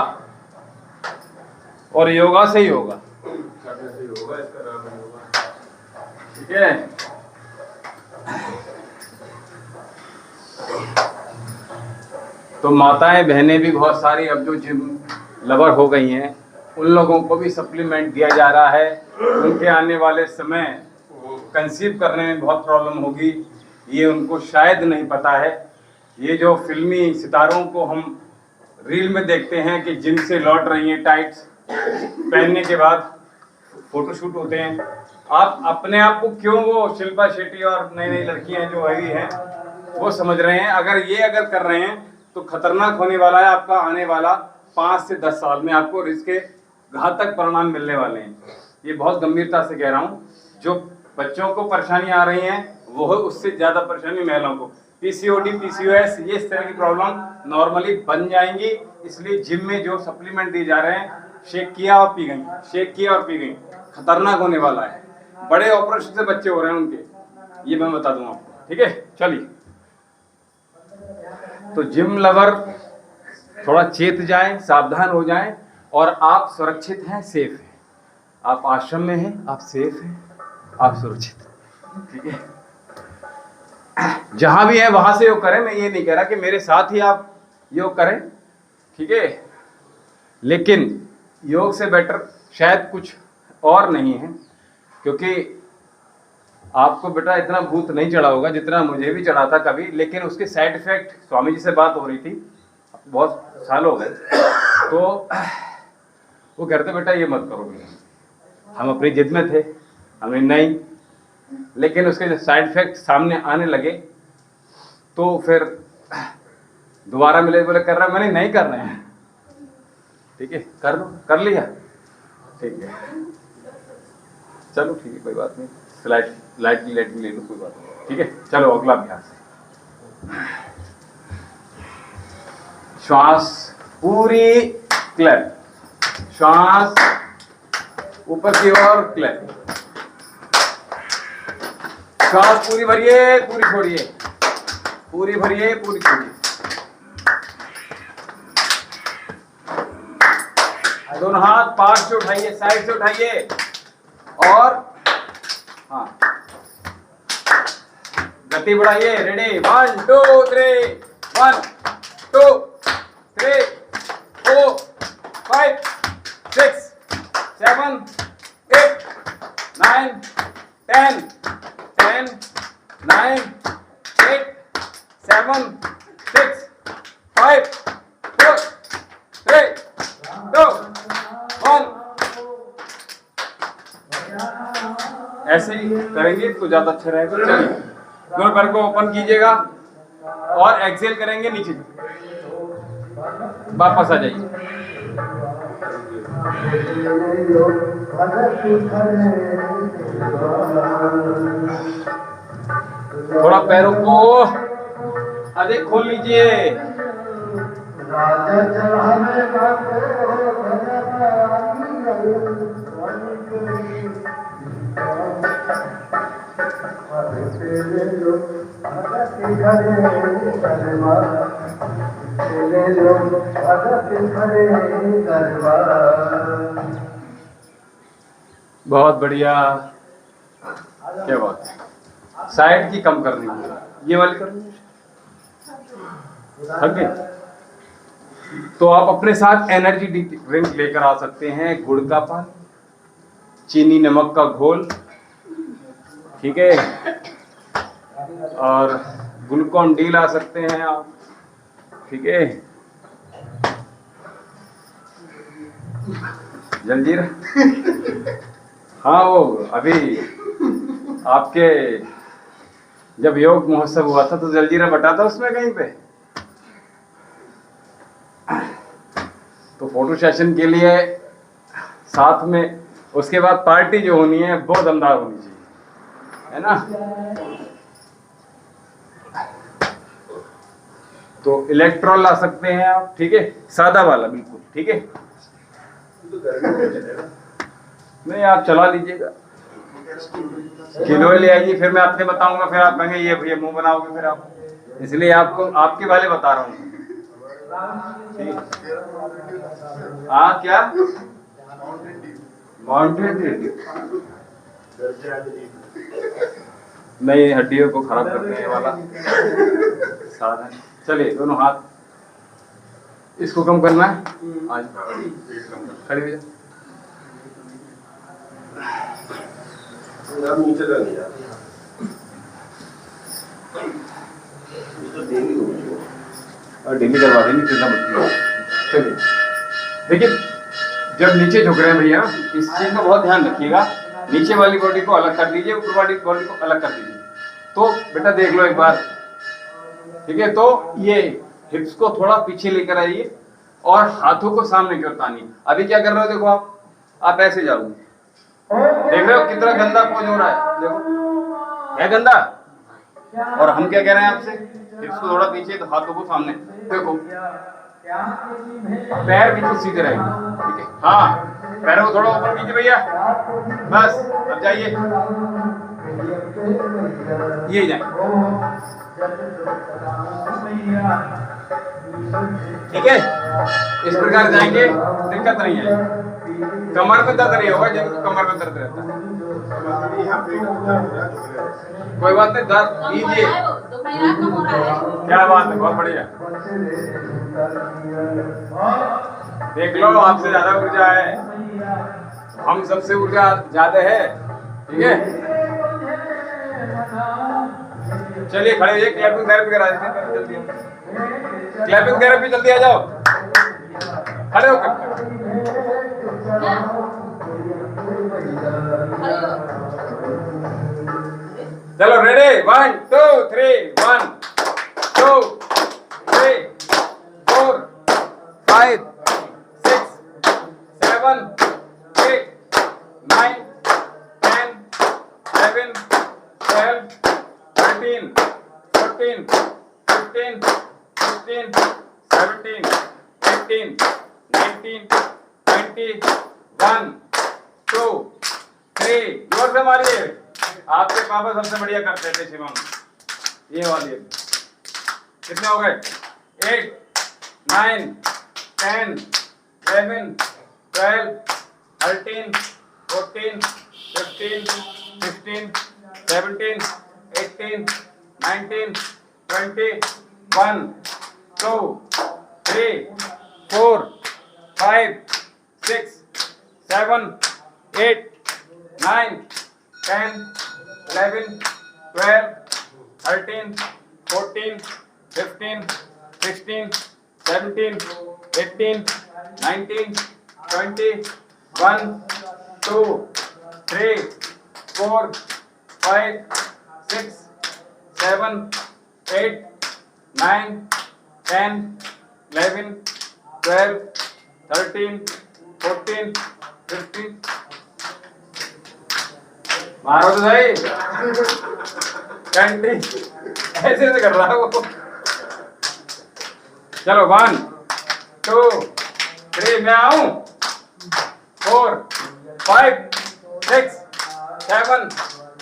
Speaker 2: और योगा से ही होगा, करने से ही होगा, इसका नाम है योगा, ठीक है। तो माताएं बहनें भी बहुत सारी अब जो जिम लवर हो गई हैं, उन लोगों को भी सप्लीमेंट दिया जा रहा है। उनके आने वाले समय कंसीव करने में बहुत प्रॉब्लम होगी, ये उनको शायद नहीं पता है। ये जो फिल्मी सितारों को हम रील में देखते हैं कि जिम से लौट रही हैं टाइट्स पहनने के बाद फोटोशूट होते हैं, आप अपने आप को क्यों वो शिल्पा शेट्टी और नई नई लड़कियां जो आई हैं वो समझ रहे हैं? अगर कर रहे हैं तो खतरनाक होने वाला है आपका आने वाला 5 से 10 साल में, आपको इसके घातक परिणाम मिलने वाले हैं। ये बहुत गंभीरता से कह रहा हूँ। जो बच्चों को परेशानी आ रही है वो उससे ज्यादा परेशानी महिलाओं को, पीसीओडी, पीसीओएस, ये इस तरह की प्रॉब्लम नॉर्मली बन जाएंगी। इसलिए जिम में जो सप्लीमेंट दिए जा रहे हैं, शेक किया और पी गई, शेक किया और पी गई, खतरनाक होने वाला है। बड़े ऑपरेशन से बच्चे हो रहे हैं उनके, ये मैं बता दूंगा आपको, ठीक है। चलिए, तो जिम लवर थोड़ा चेत जाएं, सावधान हो जाएं, और आप सुरक्षित हैं, सेफ हैं। आप आश्रम में हैं, आप सेफ हैं, आप सुरक्षित, ठीक है। जहां भी है वहां से योग करें। मैं ये नहीं कह रहा कि मेरे साथ ही आप योग करें, ठीक है। लेकिन योग से बेटर शायद कुछ और नहीं है, क्योंकि आपको बेटा इतना भूत नहीं चढ़ा होगा जितना मुझे भी चढ़ा था कभी। लेकिन उसके साइड इफेक्ट, स्वामी जी से बात हो रही थी, बहुत साल हो गए, तो वो कहते बेटा ये मत करो। हम अपनी जिद में थे, हमने नहीं, लेकिन उसके जो साइड इफेक्ट सामने आने लगे तो फिर दोबारा मिले, बोले कर रहे हैं, मैंने नहीं कर रहे हैं, ठीक है, कर लो, कर लिया, ठीक है, चलो ठीक है, कोई बात नहीं, लाइट ले लो, कोई बात नहीं, ठीक है। चलो अगला अभ्यास है श्वास पूरी क्लैप, श्वास ऊपर की ओर क्लैप, श्वास पूरी भरिए, पूरी छोड़िए, पूरी भरिए, पूरी छोड़िए। दोनों हाथ पास से उठाइए, साइड से उठाइए, और हाँ, गति बढ़ाइए। रेडी, 1 2 3, 1 2 3 4 5 6 7 8 9 10 10 9 8 7 6 5 4 3 2 1। ऐसे ही करेंगे तो ज्यादा अच्छा रहेगा। चलिए, दोनों पैर को ओपन कीजिएगा और एक्सेल करेंगे, नीचे वापस आ जाइए। थोड़ा पैरों को अधिक खोल लीजिए। बहुत बढ़िया, क्या बात है। साइड की कम करनी है, ये वाली करनी है। ठीक है, तो आप अपने साथ एनर्जी ड्रिंक लेकर आ सकते हैं, गुड़ का पानी, चीनी नमक का घोल, ठीक है, और ग्लूकॉन डी ला सकते हैं आप, ठीक है, जलजीरा। हाँ, वो अभी आपके जब योग महोत्सव हुआ था तो जलजीरा बटा था उसमें कहीं पे, तो फोटो सेशन के लिए साथ में, उसके बाद पार्टी जो होनी है बहुत दमदार होनी चाहिए, है ना। तो इलेक्ट्रॉल ला सकते हैं आप, ठीक है, सादा वाला बिल्कुल, ठीक है। नहीं, आप चला लीजिएगा, किलो ले आइए, फिर मैं आपसे बताऊंगा, फिर आप कहेंगे ये भैया मुंह बनाओगे फिर आप, इसलिए आपको आपके वाले बता रहा हूँ। हाँ, क्या माउंटेन ड्यू नहीं, हड्डियों को खराब करने है वाला साधन। चलिए, दोनों हाथ, इसको कम करना है, आज खड़ी हो जाए।
Speaker 3: नीचे का नहीं जाता,
Speaker 2: और डेली करवा देंगे, कितना मुश्किल है। चलिए, देखिए, जब नीचे झुक रहे हैं भैया, इस चीज का बहुत ध्यान रखिएगा, नीचे वाली बॉडी को अलग कर लीजिए, ऊपर वाली बॉडी को अलग कर दीजिए। तो बेटा देख लो एक बार, ठीक है। तो ये हिप्स को थोड़ा पीछे लेकर आइए और हाथों को सामने की ओर तानिए। अभी क्या कर रहे हो, देखो आप ऐसे जाओगे, देख रहे हो कितना गंदा पोज हो रहा है, देखो है गंदा। और हम क्या कह रहे हैं आपसे, हिप्स को थोड़ा पीछे, तो हाथों को सामने, देखो पैर बिल्कुल सीधे रहेंगे, ठीक है। हाँ, पैरों को थोड़ा ऊपर कीजिए भैया, बस। अब जाइए, ये जाए, ठीक है। इस प्रकार जाएंगे, दिक्कत नहीं है। कमर में दर्द नहीं होगा, जिनको कमर में दर्द रहता है, कोई बात नहीं, दर्द लीजिए। क्या बात है, बहुत बढ़िया। देख लो, आपसे ज्यादा ऊर्जा है, हम सबसे ऊर्जा ज्यादा है, ठीक है। चलिए खड़े होइए, क्लैपिंग थेरेपी करा देते हैं जल्दी, क्लैपिंग थेरेपी जल्दी आ जाओ, खड़े होकर। चलो रेडी, 1 2 3, 1 2 3 4 5 6 7 8 9 10 11 12 13 14 15 16 17 18 19 20 1 2 3, जोर से मारिए। आपके पापा सबसे बढ़िया करते थे शिवम, ये वाली। कितने हो गए, 8 9 10 11 12 13 14 15 16 17 18 19 20 1 2 3 4 5 6 7 8 9 10 11 12 13 14 15 16 17 18 19 20 1 2 3 4 5 6 7 8 9 10 11 12 13 14 15। मारो तो सही, कैंटी ऐसे से कर रहा है वो। चलो 1 2 3, मैं आऊं, 4 5 6 7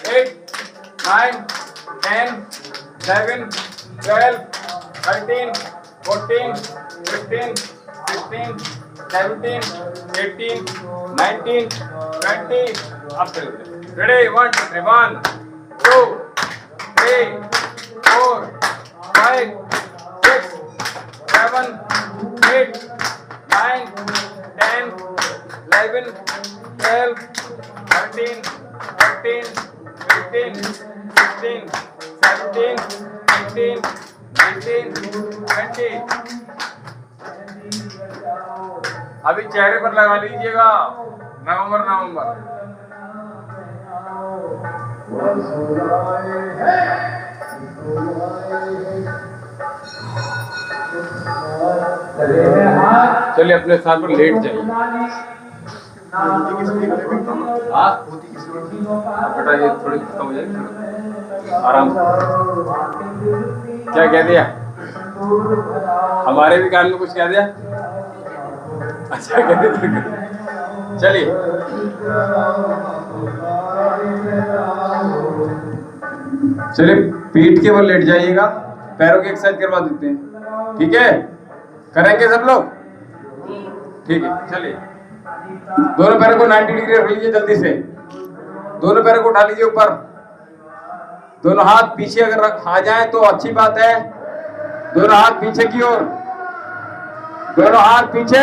Speaker 2: 8 9 10 11 12 13 14 15 16 17 18 19 20। अब रेडी, 1 2 3, 1 2 3 4 5 6 7 8 9 10 11 12 13 14 15 16 17 18 19 20। अभी चेहरे पर लगा लीजिएगा। नवंबर नवंबर चलिए अपने स्थान पर लेट जाइए। हाँ बेटा ये थोड़ी खत्म हो जाएगी, आराम से। क्या कह दिया? हमारे भी कान में कुछ कह दिया? अच्छा कह दिया। चलिए चलिए पीठ के बल लेट जाइएगा, पैरों की एक्सरसाइज करवा देते हैं। ठीक है, करेंगे सब लोग? ठीक है, चलिए दोनों पैरों को 90 डिग्री रख लीजिए जल्दी से। दोनों पैरों को उठा लीजिए ऊपर। दोनों हाथ पीछे अगर आ जाए तो अच्छी बात है। दोनों हाथ पीछे की ओर, दोनों हाथ पीछे,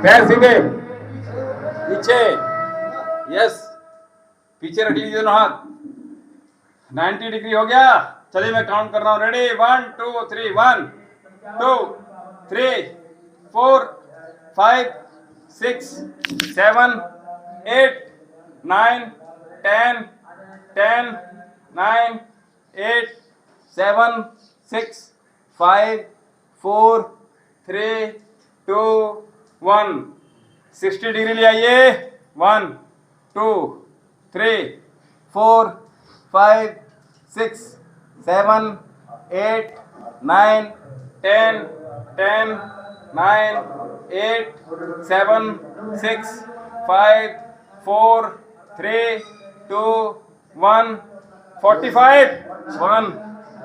Speaker 2: पैर सीधे पीछे। यस, पीछे रख लीजिए दोनों हाथ। 90 डिग्री हो गया। चलिए मैं काउंट कर रहा हूं। रेडी? 1 2 3 1 2 3 4 5 6 7 8 9 10 10 9 8 7 6 5 4 3 2 1। 60 डिग्री ले आइए। 1 2 3 4 5 6 7 8 9 10 10 9 8 7 6 5 4 3 2 1। 45। 1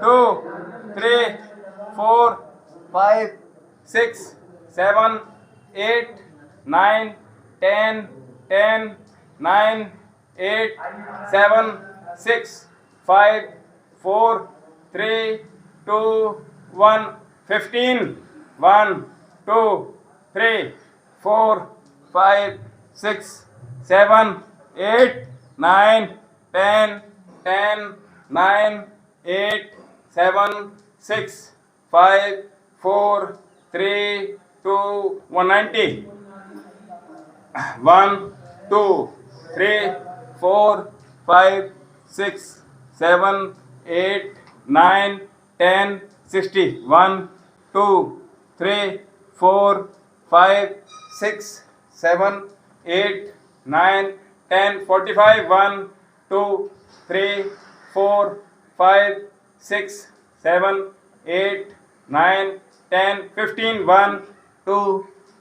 Speaker 2: 2 3 4 5 6 7 8 9 10 10 9 8 7 6 5 4 3 2 1। 15। 1 2 3 4 5 6 7 8 9 10 10 9 8 7 6 5 4 3 2 190। 1 2 3 4 5 6 7 8 9 10 60। 1 2 3 4 5 6 7 8 9 10 45। 1 2 3 4 5 6 7 8 9 10 15। 1 2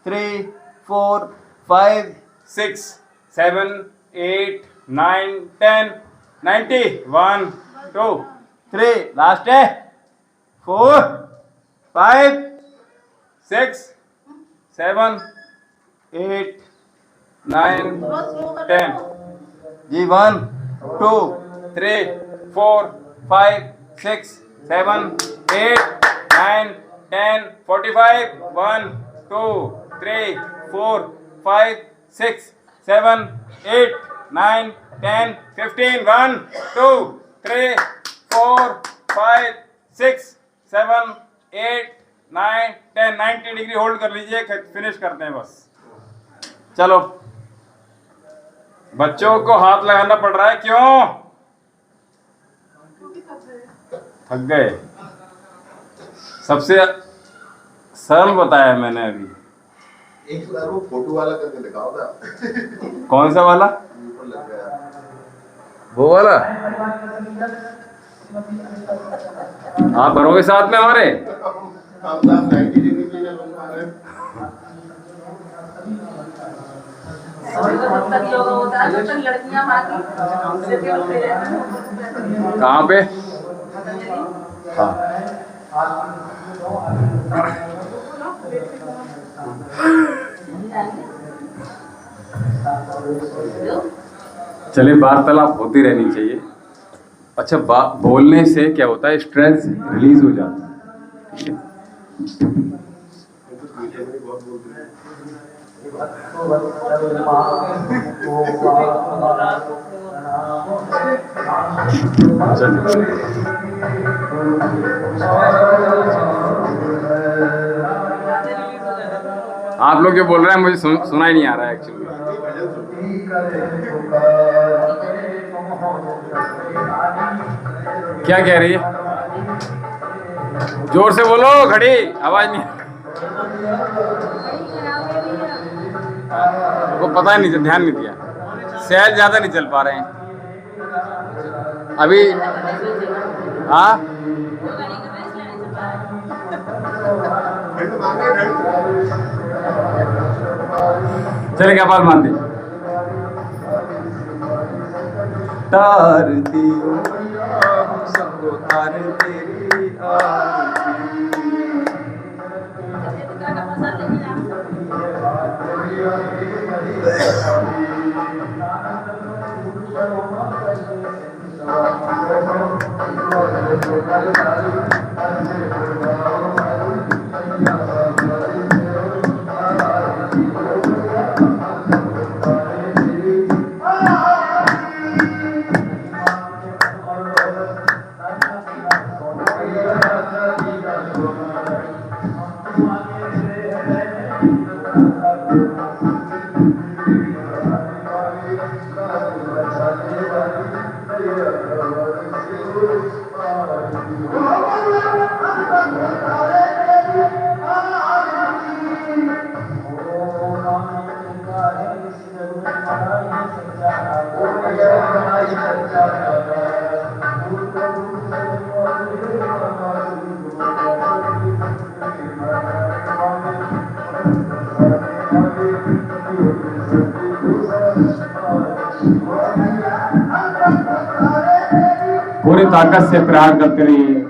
Speaker 2: 3 4 5 6 7 8 9 10 90। 1 2 3 लास्ट है 4 5 6 7 8 9 10 जी। 1 2 3 4 5 6 7 8 9 10 45। 1 2 3 4 5 6 7 8 9 10 15। 1 2 3 4 5 6 7 8 9 10 90 डिग्री होल्ड कर लीजिए। फिनिश करते हैं बस। चलो, बच्चों को हाथ लगाना पड़ रहा है, क्यों? थक गए? सबसे सरल बताया मैंने अभी।
Speaker 3: एक बार वो फोटो वाला करके दिखाओ ना।
Speaker 2: कौन सा वाला?
Speaker 3: ऊपर लग गया
Speaker 2: वो वाला? आप भरोगे साथ में हमारे?
Speaker 3: हम 90 डिग्री पे बना रहे हैं।
Speaker 2: कहाँ पे? हाँ चलिए, वार्तालाप होती रहनी चाहिए। अच्छा, बोलने से क्या होता है, स्ट्रेस रिलीज हो जाता है। ठीक है। आप लोग जो बोल रहे हैं मुझे सुना ही नहीं आ रहा है एक्चुअली। क्या कह रही है? जोर से बोलो, घड़ी आवाज नहीं। वो पता ही नहीं, ध्यान नहीं दिया। सेल ज्यादा नहीं चल पा रहे हैं अभी। हाँ, चले क्या बात मानते तार दियो सबको तार तेरी पूरी ताकत से प्यार करते रहिए।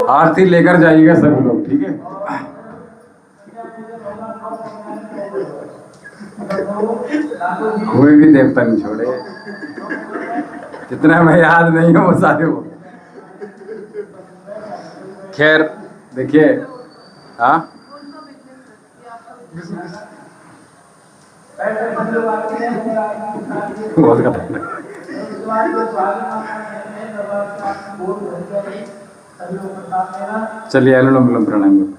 Speaker 2: आरती लेकर जाइएगा सभी लोग, ठीक है। कोई भी देवता नहीं छोड़े, जितना मैं याद नहीं हूँ वो सारे वो। खैर देखिए, हाँ बहुत खतरनाक। चलिए अनुलोम विलोम प्राणायाम करो।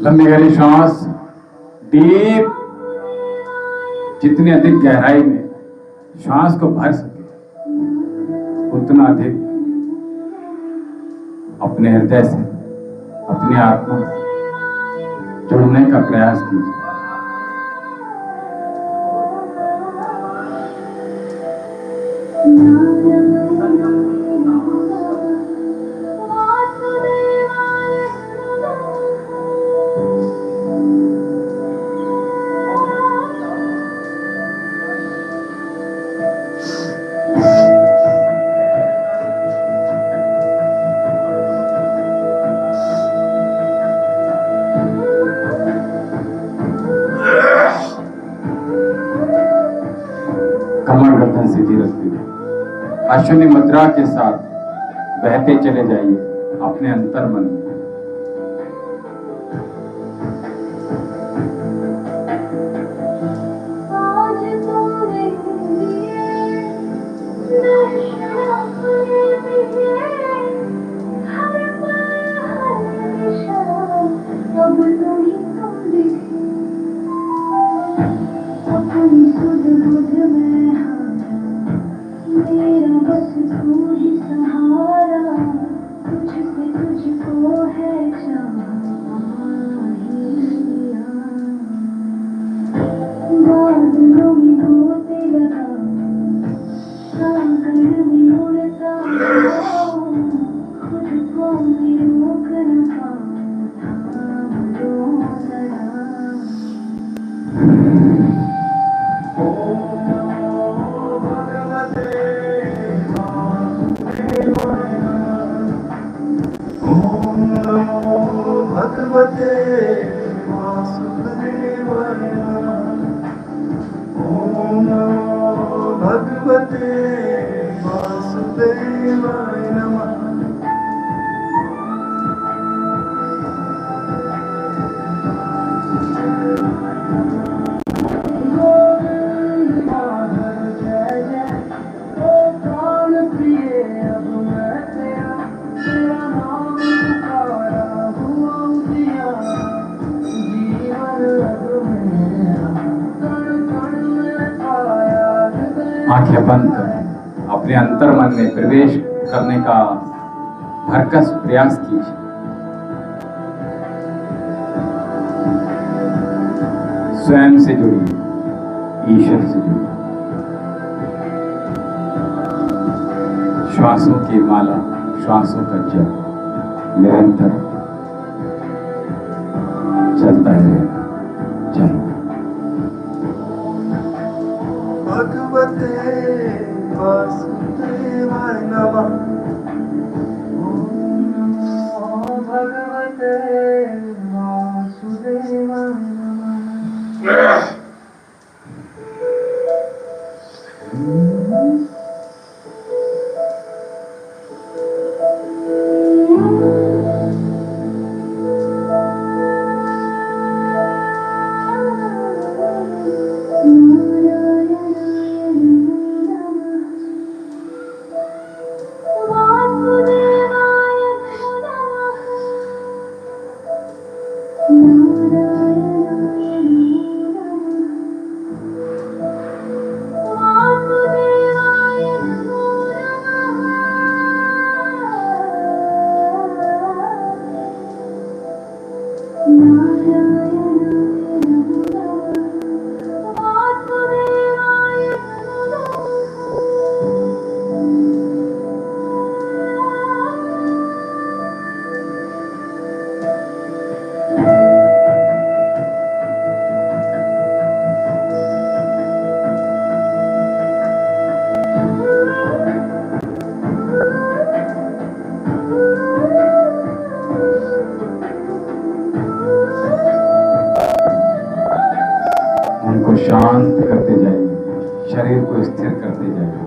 Speaker 2: लंबी गहरी सांस, डीप, जितनी अधिक गहराई में सांस को भर सके उतना अधिक अपने हृदय से, अपनी आत्मा से जुड़ने का प्रयास कीजिए। कमर गर्दन सीधी रखते हुए अश्विनी मुद्रा के साथ बहते चले जाइए अपने अंतर मन में।
Speaker 5: मेरा बस तू ही तुझको है चाहिया, बादलों में होते लगा, सागर में उड़ता खुद को मैं रोक न
Speaker 3: भगवते वासुदेवाय ओम नमो भगवते वासुदेवाय नमः।
Speaker 1: आंखें बंद कर अपने अंतर मन में प्रवेश करने का भरकस प्रयास कीजिए। स्वयं से जुड़िए, ईश्वर से जुड़िए। श्वासों की माला, श्वासों का जप निरंतर चलता है। चलो
Speaker 3: भगवते वासुदेवाय नमः। ओम नमो भगवते वासुदेवाय नमः।
Speaker 1: शांत करते जाइए, शरीर को स्थिर करते जाइए।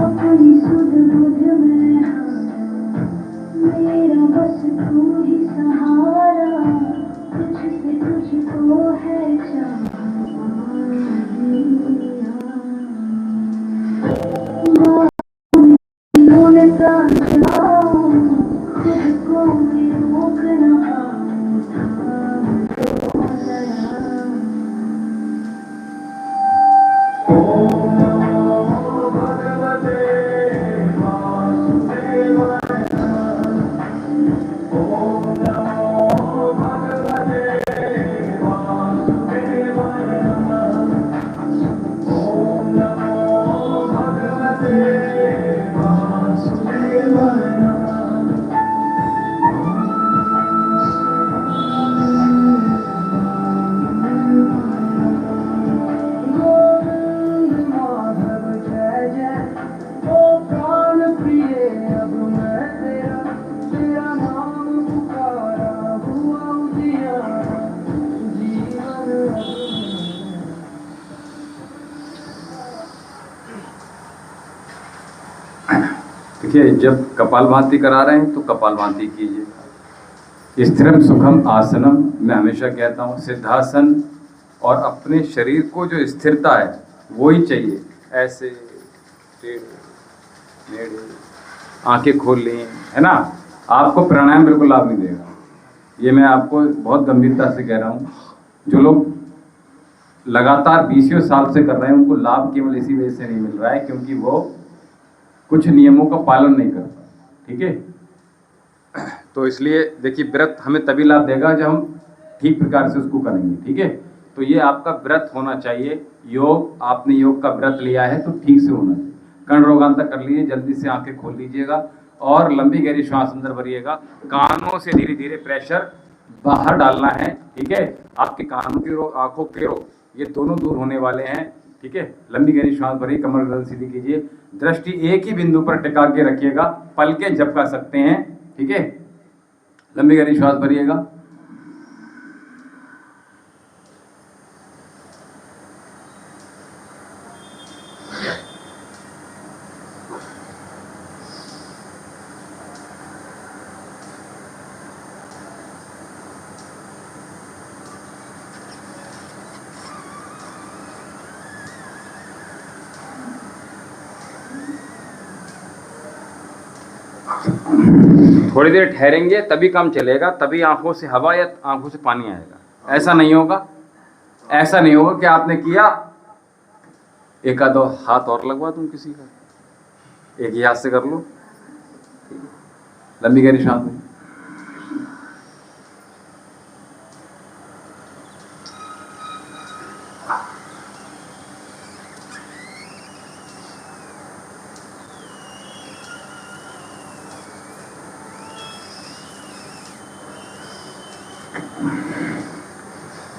Speaker 5: अपनी सुध बुध में मेरा बस तू ही सहारा, तुझसे तुझको है चाहिया, खुद को मैं रोक न
Speaker 1: देखिए, जब कपालभाति करा रहे हैं तो कपालभाति कीजिए। स्थिरम सुखम आसनम मैं हमेशा कहता हूँ, सिद्धासन, और अपने शरीर को जो स्थिरता है वो ही चाहिए। ऐसे टेढ़े
Speaker 2: आंखें खोल ली, है ना। आपको प्राणायाम बिल्कुल लाभ नहीं देगा, ये मैं आपको बहुत गंभीरता से कह रहा हूँ। जो लोग लगातार 20 साल से कर रहे हैं उनको लाभ केवल इसी वजह से नहीं मिल रहा है क्योंकि वो कुछ नियमों का पालन नहीं करता, ठीक है। तो इसलिए देखिए, व्रत हमें तभी लाभ देगा जब हम ठीक प्रकार से उसको करेंगे, ठीक है। तो ये आपका व्रत होना चाहिए। योग, आपने योग का व्रत लिया है तो ठीक से होना चाहिए। कर्ण रोगांतक कर लीजिए, जल्दी से आंखें खोल लीजिएगा और लंबी गहरी श्वास अंदर भरिएगा। कानों से धीरे धीरे प्रेशर बाहर डालना है, ठीक है। आपके कानों के रोग, आंखों के रोग, ये दोनों दूर होने वाले हैं, ठीक है। लंबी गहरी श्वास भरिए, कमर गर्दन सीधी कीजिए, दृष्टि एक ही बिंदु पर टिका के रखिएगा, पलकें झपका सकते हैं, ठीक है। लंबी गहरी श्वास भरिएगा। थोड़ी देर ठहरेंगे तभी काम चलेगा, तभी आंखों से हवा या आंखों से पानी आएगा। ऐसा नहीं होगा, ऐसा नहीं होगा कि आपने किया, एक आधा हाथ और लगवा दूं किसी का, एक ही हाथ से कर लो। लंबी गहरी सांस लें।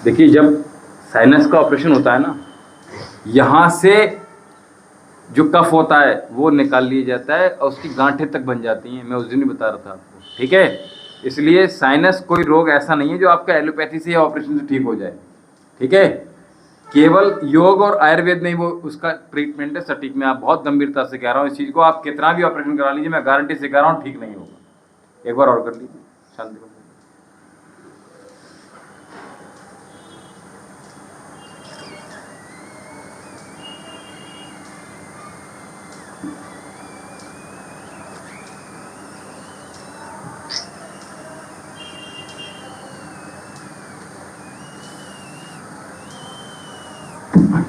Speaker 2: देखिए, जब साइनस का ऑपरेशन होता है ना, यहाँ से जो कफ होता है वो निकाल लिया जाता है और उसकी गांठें तक बन जाती हैं। मैं उस दिन ही बता रहा था आपको, ठीक है। इसलिए साइनस कोई रोग ऐसा नहीं है जो आपका एलोपैथी से या ऑपरेशन से ठीक हो जाए, ठीक है। केवल योग और आयुर्वेद नहीं वो उसका ट्रीटमेंट है सटीक। मैं आप बहुत गंभीरता से कह रहा हूँ इस चीज़ को। आप कितना भी ऑपरेशन करा लीजिए, मैं गारंटी से कह रहा हूँ ठीक नहीं होगा। एक बार और कर लीजिए, शांति को।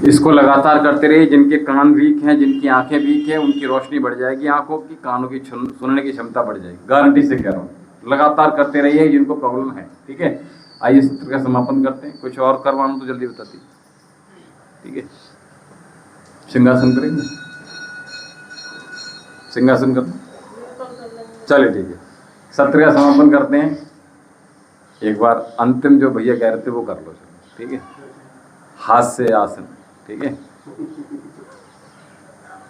Speaker 2: इसको लगातार करते रहिए। जिनके कान वीक हैं, जिनकी आंखें वीक हैं, उनकी रोशनी बढ़ जाएगी, आंखों की, कानों की सुनने की क्षमता बढ़ जाएगी, गारंटी से कह रहा हूँ। लगातार करते रहिए जिनको प्रॉब्लम है, ठीक है। आइए सत्र का समापन करते हैं। कुछ और करवाना तो जल्दी बताती, ठीक है। सिंहासन करेंगे, सिंहासन कर, चलिए ठीक है। सत्र का समापन करते हैं। एक बार अंतिम जो भैया कह रहे थे वो कर लो, ठीक है। हाथ से आसन, ठीक है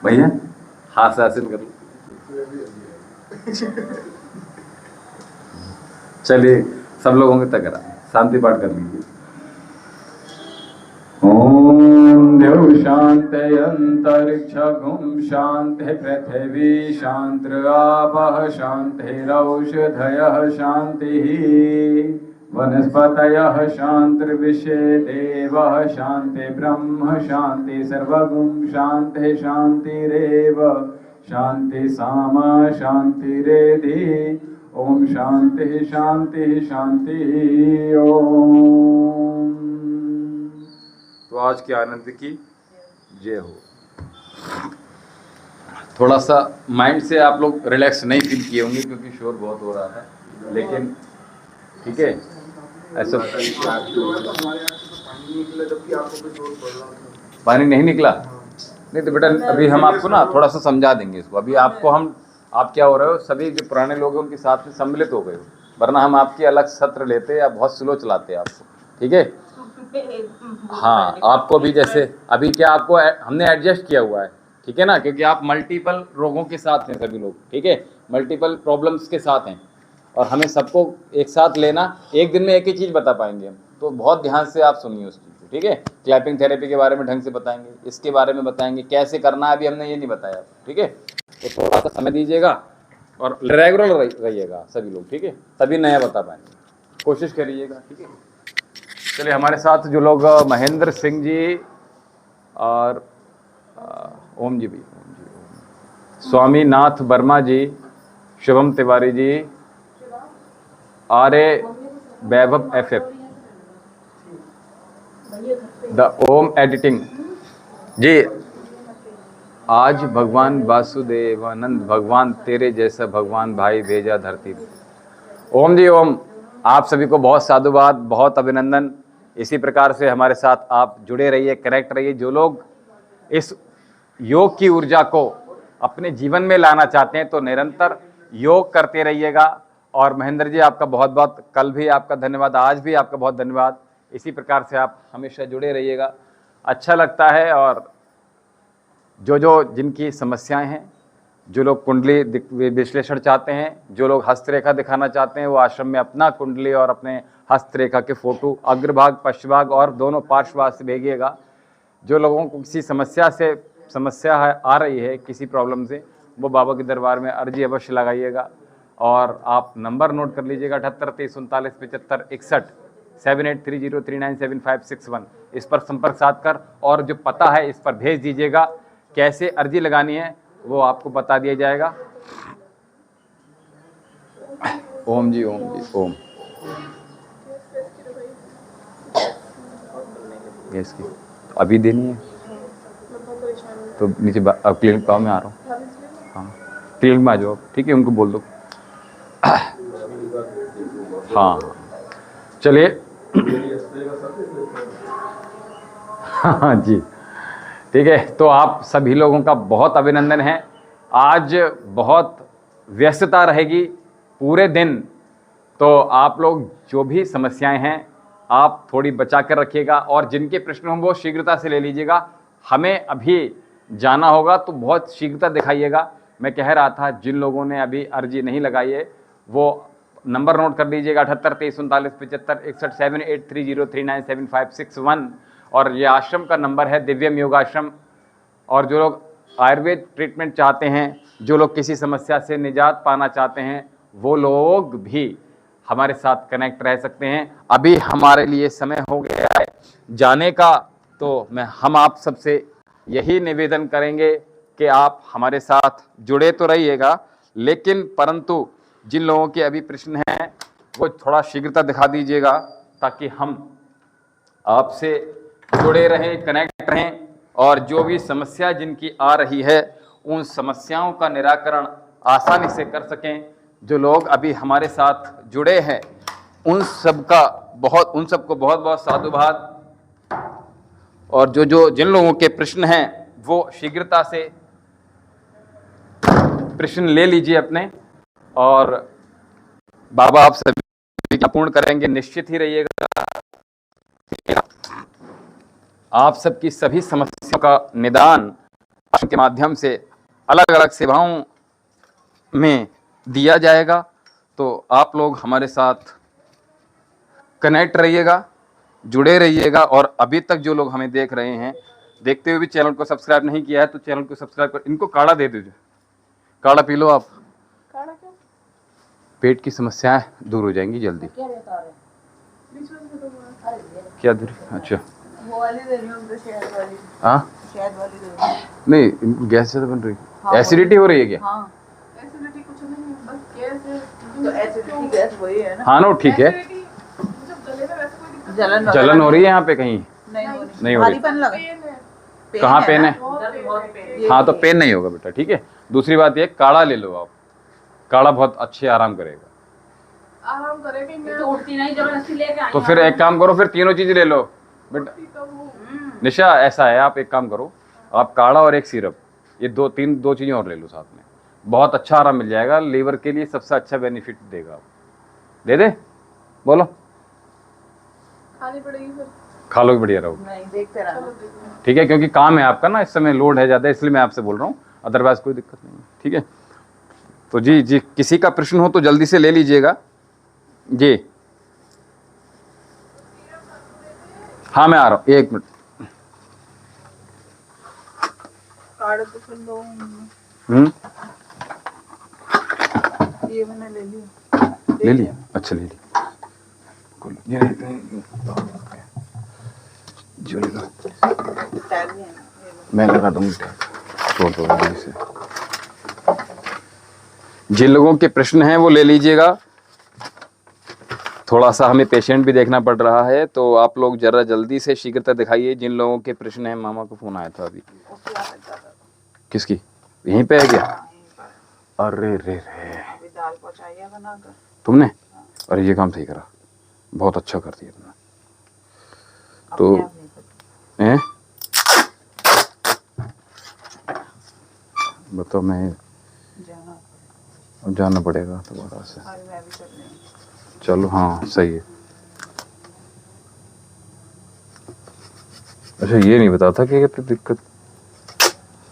Speaker 2: भैया, हाथ से आसन कर लो। चलिए सब लोग होंगे तक शांति पाठ कर लीजिए। ओम देव शांति अंतरिक्षगुम शांति पृथ्वी शांति आपः शांतिरौषधयः शांति वनस्पतयः शांतिर्विश्वे देवः शांति ब्रह्म शांति सर्वगुण शांति शांतिरेव शांति सामा शांतिरेधि। ओम शांति शांति शांति ओम। तो आज के आनंद की जय हो। थोड़ा सा माइंड से आप लोग रिलैक्स नहीं फील किए होंगे क्योंकि शोर बहुत हो रहा था, लेकिन ठीक है ऐसा। पानी नहीं निकला? नहीं तो बेटा अभी हम आपको ना थोड़ा सा समझा देंगे इसको। अभी आपको हम, आप क्या हो रहे हो, सभी जो पुराने लोग हैं उनके साथ में सम्मिलित हो गए हो, वरना हम आपके अलग सत्र लेते या बहुत स्लो चलाते हैं आपको, ठीक है। हाँ, आपको भी जैसे अभी क्या आपको हमने एडजस्ट किया हुआ है, ठीक है ना, क्योंकि आप मल्टीपल रोगों के साथ हैं सभी लोग, ठीक है, मल्टीपल प्रॉब्लम्स के साथ हैं और हमें सबको एक साथ लेना। एक दिन में एक ही चीज़ बता पाएंगे हम, तो बहुत ध्यान से आप सुनिए उस चीज़ को, ठीक है। क्लैपिंग थेरेपी के बारे में ढंग से बताएंगे, इसके बारे में बताएंगे, कैसे करना है अभी हमने ये नहीं बताया, ठीक है। तो थोड़ा सा समय दीजिएगा और रेगुलर रहिएगा सभी लोग, ठीक है, तभी नया बता पाएंगे, कोशिश करिएगा, ठीक है। चलिए, हमारे साथ जो लोग महेंद्र सिंह जी और ओम जी भी, स्वामीनाथ वर्मा जी, शुभम तिवारी जी, आर्य वैभव FF, द ओम एडिटिंग जी। आज भगवान वासुदेवानंद, भगवान तेरे जैसा भगवान भाई भेजा धरती में। ओम जी ओम। आप सभी को बहुत साधुवाद, बहुत अभिनंदन। इसी प्रकार से हमारे साथ आप जुड़े रहिए, कनेक्ट रहिए। जो लोग इस योग की ऊर्जा को अपने जीवन में लाना चाहते हैं तो निरंतर योग करते रहिएगा। और महेंद्र जी आपका बहुत बहुत, कल भी आपका धन्यवाद, आज भी आपका बहुत धन्यवाद। इसी प्रकार से आप हमेशा जुड़े रहिएगा, अच्छा लगता है। और जो जिनकी समस्याएं हैं, जो लोग कुंडली विश्लेषण चाहते हैं, जो लोग हस्तरेखा दिखाना चाहते हैं, वो आश्रम में अपना कुंडली और अपने हस्तरेखा के फोटो अग्रभाग, पश्चभाग और दोनों पार्श्वभाग से भेजिएगा। जो लोगों को किसी समस्या आ रही है, किसी प्रॉब्लम से, वो बाबा के दरबार में अर्जी अवश्य लगाइएगा। और आप नंबर नोट कर लीजिएगा 78 23 39 75 61 7830397561। इस पर संपर्क साध कर और जो पता है इस पर भेज दीजिएगा। कैसे अर्जी लगानी है वो आपको बता दिया जाएगा। ओम जी ओम जी ओम। गैस की अभी देनी है तो नीचे अब क्लिनिक में आ रहा हूँ। हाँ क्लिनिक में आ जाओ, ठीक है, उनको बोल दो। हाँ चलिए। हाँ जी ठीक है। तो आप सभी लोगों का बहुत अभिनंदन है। आज बहुत व्यस्तता रहेगी पूरे दिन, तो आप लोग जो भी समस्याएं हैं आप थोड़ी बचा कर रखिएगा। और जिनके प्रश्न हों वो शीघ्रता से ले लीजिएगा। हमें अभी जाना होगा तो बहुत शीघ्रता दिखाइएगा। मैं कह रहा था जिन लोगों ने अभी अर्जी नहीं लगाई है वो नंबर नोट कर लीजिएगा 78 23 39 75 61 7830397561। और ये आश्रम का नंबर है दिव्यम योगाश्रम। और जो लोग आयुर्वेद ट्रीटमेंट चाहते हैं, जो लोग किसी समस्या से निजात पाना चाहते हैं, वो लोग भी हमारे साथ कनेक्ट रह सकते हैं। अभी हमारे लिए समय हो गया है जाने का, तो हम आप सबसे यही निवेदन करेंगे कि आप हमारे साथ जुड़े तो रहिएगा, लेकिन परंतु जिन लोगों के अभी प्रश्न हैं वो थोड़ा शीघ्रता दिखा दीजिएगा ताकि हम आपसे जुड़े रहें, कनेक्ट रहें। और जो भी समस्या जिनकी आ रही है उन समस्याओं का निराकरण आसानी से कर सकें। जो लोग अभी हमारे साथ जुड़े हैं उन सबको बहुत बहुत साधुवाद। और जिन लोगों के प्रश्न हैं वो शीघ्रता से प्रश्न ले लीजिए अपने, और बाबा आप सभी पूर्ण करेंगे, निश्चित ही रहिएगा। आप सबकी सभी समस्याओं का निदान के माध्यम से अलग अलग सेवाओं में दिया जाएगा। तो आप लोग हमारे साथ कनेक्ट रहिएगा, जुड़े रहिएगा। और अभी तक जो लोग हमें देख रहे हैं, देखते हुए भी चैनल को सब्सक्राइब नहीं किया है तो चैनल को सब्सक्राइब कर। इनको काढ़ा दे दीजिए, काढ़ा पी लो आप,
Speaker 4: काढ़ा क्यों?
Speaker 2: पेट की समस्याएं दूर हो जाएंगी जल्दी।
Speaker 4: क्या रहता है?
Speaker 2: क्या दूर? अच्छा
Speaker 4: वो वाली दे रही हूँ, शहद वाली।
Speaker 2: हाँ
Speaker 4: शहद वाली दे रही हूँ।
Speaker 2: नहीं, गैस से तो बन रही।
Speaker 4: हाँ,
Speaker 2: एसिडिटी हो रही है क्या?
Speaker 4: हाँ एसिडिटी कुछ नहीं है, बस गैस है। तो एसिडिटी गैस वही है ना?
Speaker 2: हाँ नो ठीक है। जलन हो रही है यहाँ पे कहीं? नहीं हो रही।
Speaker 4: भारीपन लगा।
Speaker 2: कहाँ पेन है?
Speaker 4: ये
Speaker 2: हाँ तो पेन नहीं होगा बेटा, ठीक है। दूसरी बात ये, काढ़ा ले लो आप, काढ़ा बहुत अच्छे आराम करेगा।
Speaker 4: आराम करेगी। मैं तो उठती नहीं, जबरदस्ती लेके आई।
Speaker 2: तो फिर एक काम करो, फिर तीनों चीज ले लो बेटा। निशा ऐसा है, आप एक काम करो, आप काढ़ा और एक सिरप, ये दो चीजें और ले लो साथ में, बहुत अच्छा आराम मिल जाएगा। लीवर के लिए सबसे अच्छा बेनिफिट देगा। दे दे, बोलो।
Speaker 4: खानी पड़ेगी फिर।
Speaker 2: खा लो, बढ़िया रहो।
Speaker 4: नहीं, देखते रहना।
Speaker 2: ठीक है, क्योंकि काम है आपका ना, इस समय लोड है ज़्यादा, इसलिए मैं आपसे बोल रहा हूँ, अदरवाइज कोई दिक्कत नहीं है। ठीक है, तो जी किसी का प्रश्न हो तो जल्दी से ले लीजिएगा जी। हाँ मैं आ रहा हूँ, 1 मिनट।
Speaker 4: कार्ड तो फिर लो। ये मैंने ले लिया।
Speaker 2: ले लिया? अच्छा ले लिया। जो
Speaker 4: टैग भी है ना,
Speaker 2: मैं लगा दूंगी, छोड़ दो से। जिन लोगों के प्रश्न हैं वो ले लीजिएगा। थोड़ा सा हमें पेशेंट भी देखना पड़ रहा है, तो आप लोग जरा जल्दी से शीघ्रता दिखाइए जिन लोगों के प्रश्न हैं। मामा को फोन आया था अभी। किसकी? यहीं पे है क्या? अरे रे रे,
Speaker 4: दाल पहुंचाइए बनाकर
Speaker 2: तुमने? अरे ये काम सही करा, बहुत अच्छा कर दिया तुमने। तो हैं बताओ, मैं जाना पड़ेगा दोबारा से। चलो हाँ सही है। अच्छा ये नहीं बताता कि क्या दिक्कत?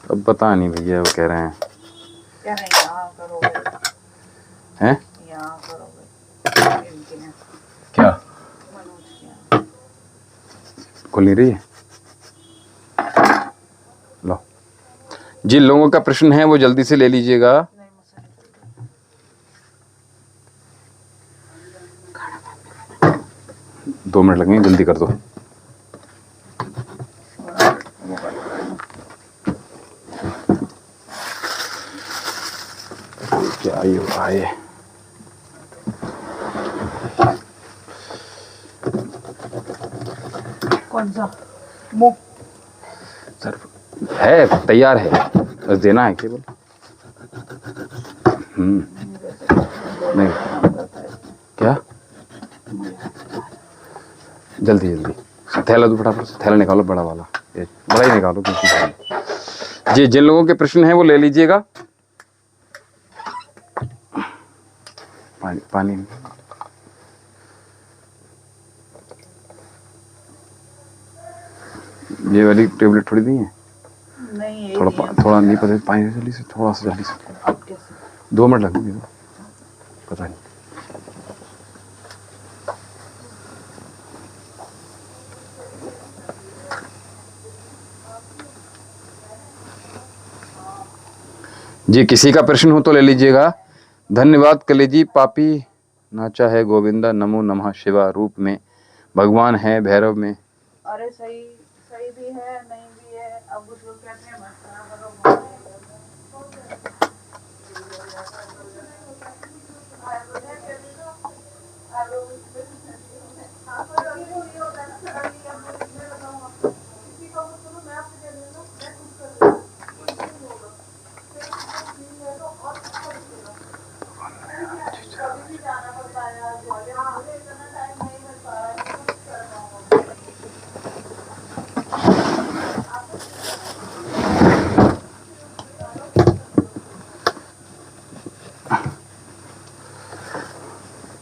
Speaker 2: अब बता नहीं भैया, वो कह रहे हैं
Speaker 4: क्या नहीं यहाँ करोगे
Speaker 2: हैं?
Speaker 4: यहाँ करोगे
Speaker 2: क्या
Speaker 4: मनोज के यहाँ।
Speaker 2: खुल नहीं रही है? लो, जिन लोगों का प्रश्न है वो जल्दी से ले लीजिएगा।
Speaker 4: नहीं मुझसे नहीं चलता।
Speaker 2: 2 मिनट लगेंगे, जल्दी कर दो। क्या ये भाई,
Speaker 4: कौन सा मुंह
Speaker 2: सर है तैयार है, बस देना है केवल। नहीं क्या, जल्दी जल्दी थैला दो फटाफट से, थैला निकालो बड़ा वाला, ये बड़ा ही निकालो क्योंकि जी जिन लोगों के प्रश्न हैं वो ले लीजिएगा। पानी पानी ये वाली टेबलेट थोड़ी दी है?
Speaker 4: नहीं
Speaker 2: थोड़ा नहीं पता, पानी जल्दी से, थोड़ा सा जल्दी से।
Speaker 4: अब कैसे
Speaker 2: 2 मिनट लगेंगे, पता नहीं। जी किसी का प्रश्न हो तो ले लीजिएगा। धन्यवाद कलेजी पापी नाचा है गोविंदा, नमो नमः शिवा रूप में भगवान है भैरव में।
Speaker 4: अरे सही सही भी है नहीं भी है, अब कुछ लोग कहते हैं मत करो।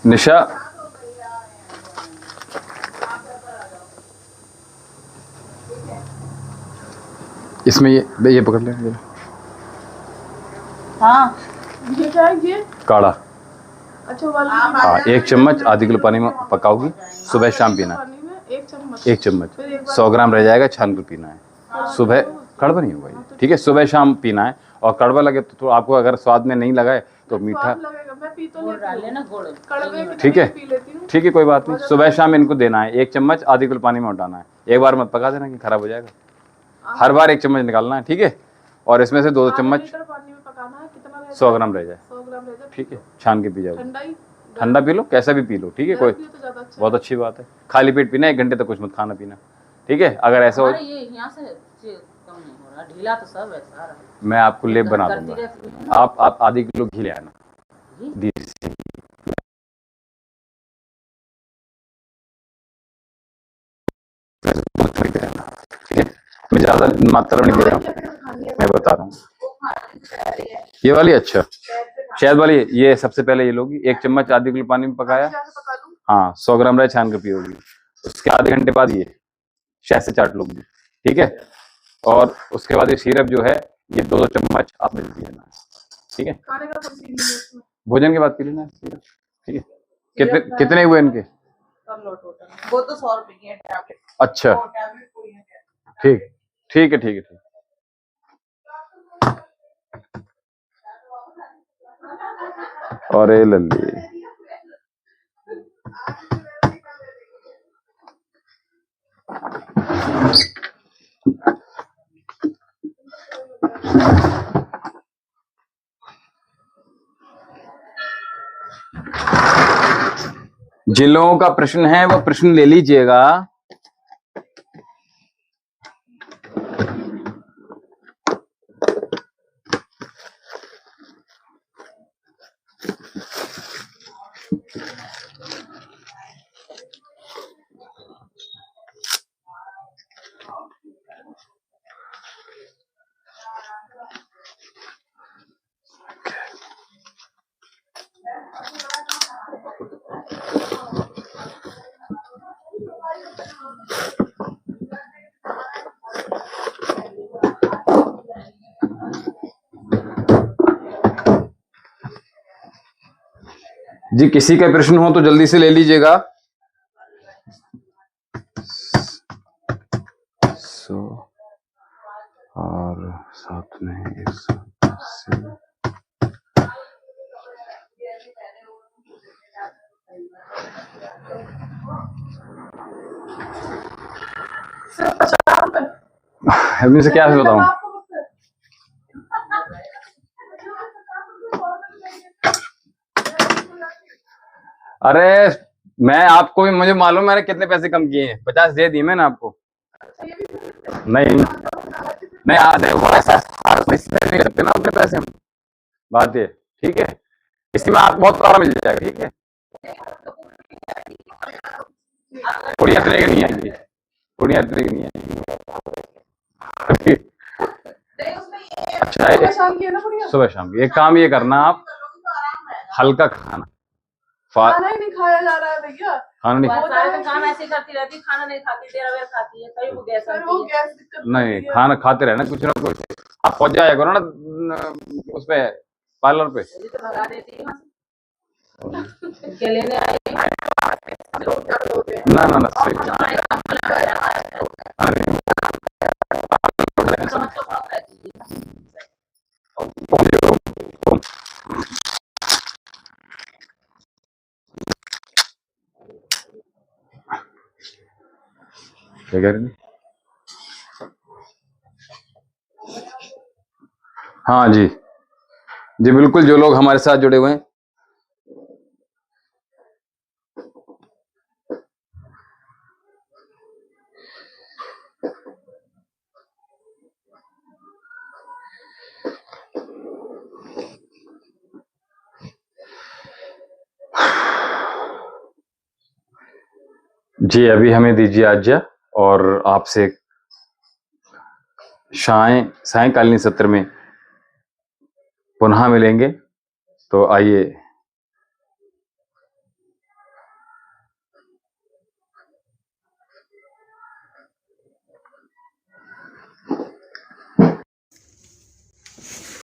Speaker 2: निशा इसमें ये पकड़ ले जरा।
Speaker 4: हाँ
Speaker 6: ये क्या है ये?
Speaker 2: काढ़ा,
Speaker 6: अच्छा वाला
Speaker 2: हाँ 1 चम्मच आधी किलो पानी में पकाओगी, सुबह शाम पीना है।
Speaker 6: पानी में 1 चम्मच
Speaker 2: 1 चम्मच 100 ग्राम रह जाएगा, छान कर पीना है। सुबह कड़वा नहीं होगा ये, ठीक है? सुबह शाम पीना है, और कड़वा लगे तो आपको अगर स्वाद में नहीं लगा है तो मीठा,
Speaker 6: लगेगा। मैं पी तो लेती हूँ।
Speaker 4: ना गुड़
Speaker 6: कड़वे की
Speaker 2: ठीक है
Speaker 6: पी लेती हूँ।
Speaker 2: ठीक है कोई बात नहीं। सुबह शाम इनको देना है, 1 चम्मच आधी किलो पानी में उठाना है। एक बार मत पका देना कि खराब हो जाएगा, हर बार 1 चम्मच निकालना है, ठीक है? और इसमें से 2 चम्मच
Speaker 6: लीटर पानी में पकाना है। कितना रहेगा?
Speaker 2: 100 ग्राम रह जाए,
Speaker 6: 100 ग्राम रह जाए।
Speaker 2: ठीक है? छान के पी जाओ,
Speaker 6: ठंडा ही
Speaker 2: ठंडा पी लो, कैसा भी पी लो, ठीक है? कोई
Speaker 6: पियो तो ज्यादा अच्छा
Speaker 2: बहुत अच्छी बात है। खाली पेट पीना, 1 घंटे तक कुछ मत खाना पीना, ठीक है? अगर ऐसा हो
Speaker 4: ये यहाँ से कम नहीं हो रहा, ढीला तो सब है सारा।
Speaker 2: मैं आपको लेप बना दूंगा। आप आधी किलो घी ले आना, धीरे से। ठीक है? मैं ज्यादा मात्रा में नहीं दे रहा हूँ, मैं बता रहा हूँ। ये वाली अच्छा, शहद वाली, ये सबसे पहले ये लोगी। 1 चम्मच आधी किलो पानी में पकाया, हाँ 100 ग्राम रह छान कर पियोगी। उसके आधे घंटे बाद ये शहद से चाट लोगी, ठीक है? और उसके बाद ये सिरप जो है ये 2 चम्मच आपने पी लेना, ठीक है?
Speaker 6: खाने का कोई सीन नहीं है इसमें।
Speaker 2: भोजन के बाद पी लेना सिरप, ठीक है? कितने हुए इनके?
Speaker 4: कर लो टोटल, वो तो 100 रुपए की है टैबलेट।
Speaker 2: अच्छा
Speaker 4: टैबलेट पूरी है।
Speaker 2: ठीक ठीक है ठीक है ठीक। अरे लल्ली जिन लोगों का प्रश्न है वो प्रश्न ले लीजिएगा। जी किसी का प्रश्न हो तो जल्दी से ले लीजिएगा। और साथ में 180 अभी से क्या बताऊं। अरे मैं आपको भी मुझे मालूम मैंने कितने पैसे कम किए हैं। 50 दे दिए मैंने आपको। नहीं आधे वो ऐसा नहीं करते ना अपने पैसे हम। बात ये ठीक है, इसी में आपको बहुत सारा मिल जाएगा। ठीक है, थोड़ी यात्रा नहीं आएगी, थोड़ी यात्रा नहीं आएगी। अच्छा सुबह शाम की एक काम ये करना, आप हल्का खाना
Speaker 6: खाना ही नहीं खाया जा रहा है भैया।
Speaker 2: खाना नहीं
Speaker 7: तो काम ऐसे करती रहती, खाना नहीं खाती, देर वेर खाती है, तभी वो गैस
Speaker 6: दिक्कत
Speaker 2: नहीं, खाना खाते रहना कुछ ना कुछ। आप पहुंच जाया करो ना उस पे पार्लर पे।
Speaker 7: तो भगा देती है के लेने आई
Speaker 2: ना ना ना सही। क्या कह रहे हैं? हाँ जी जी बिल्कुल, जो लोग हमारे साथ जुड़े हुए हैं। जी अभी हमें दीजिए आज्ञा और आपसे सायंकालीन सत्र में पुनः मिलेंगे। तो आइए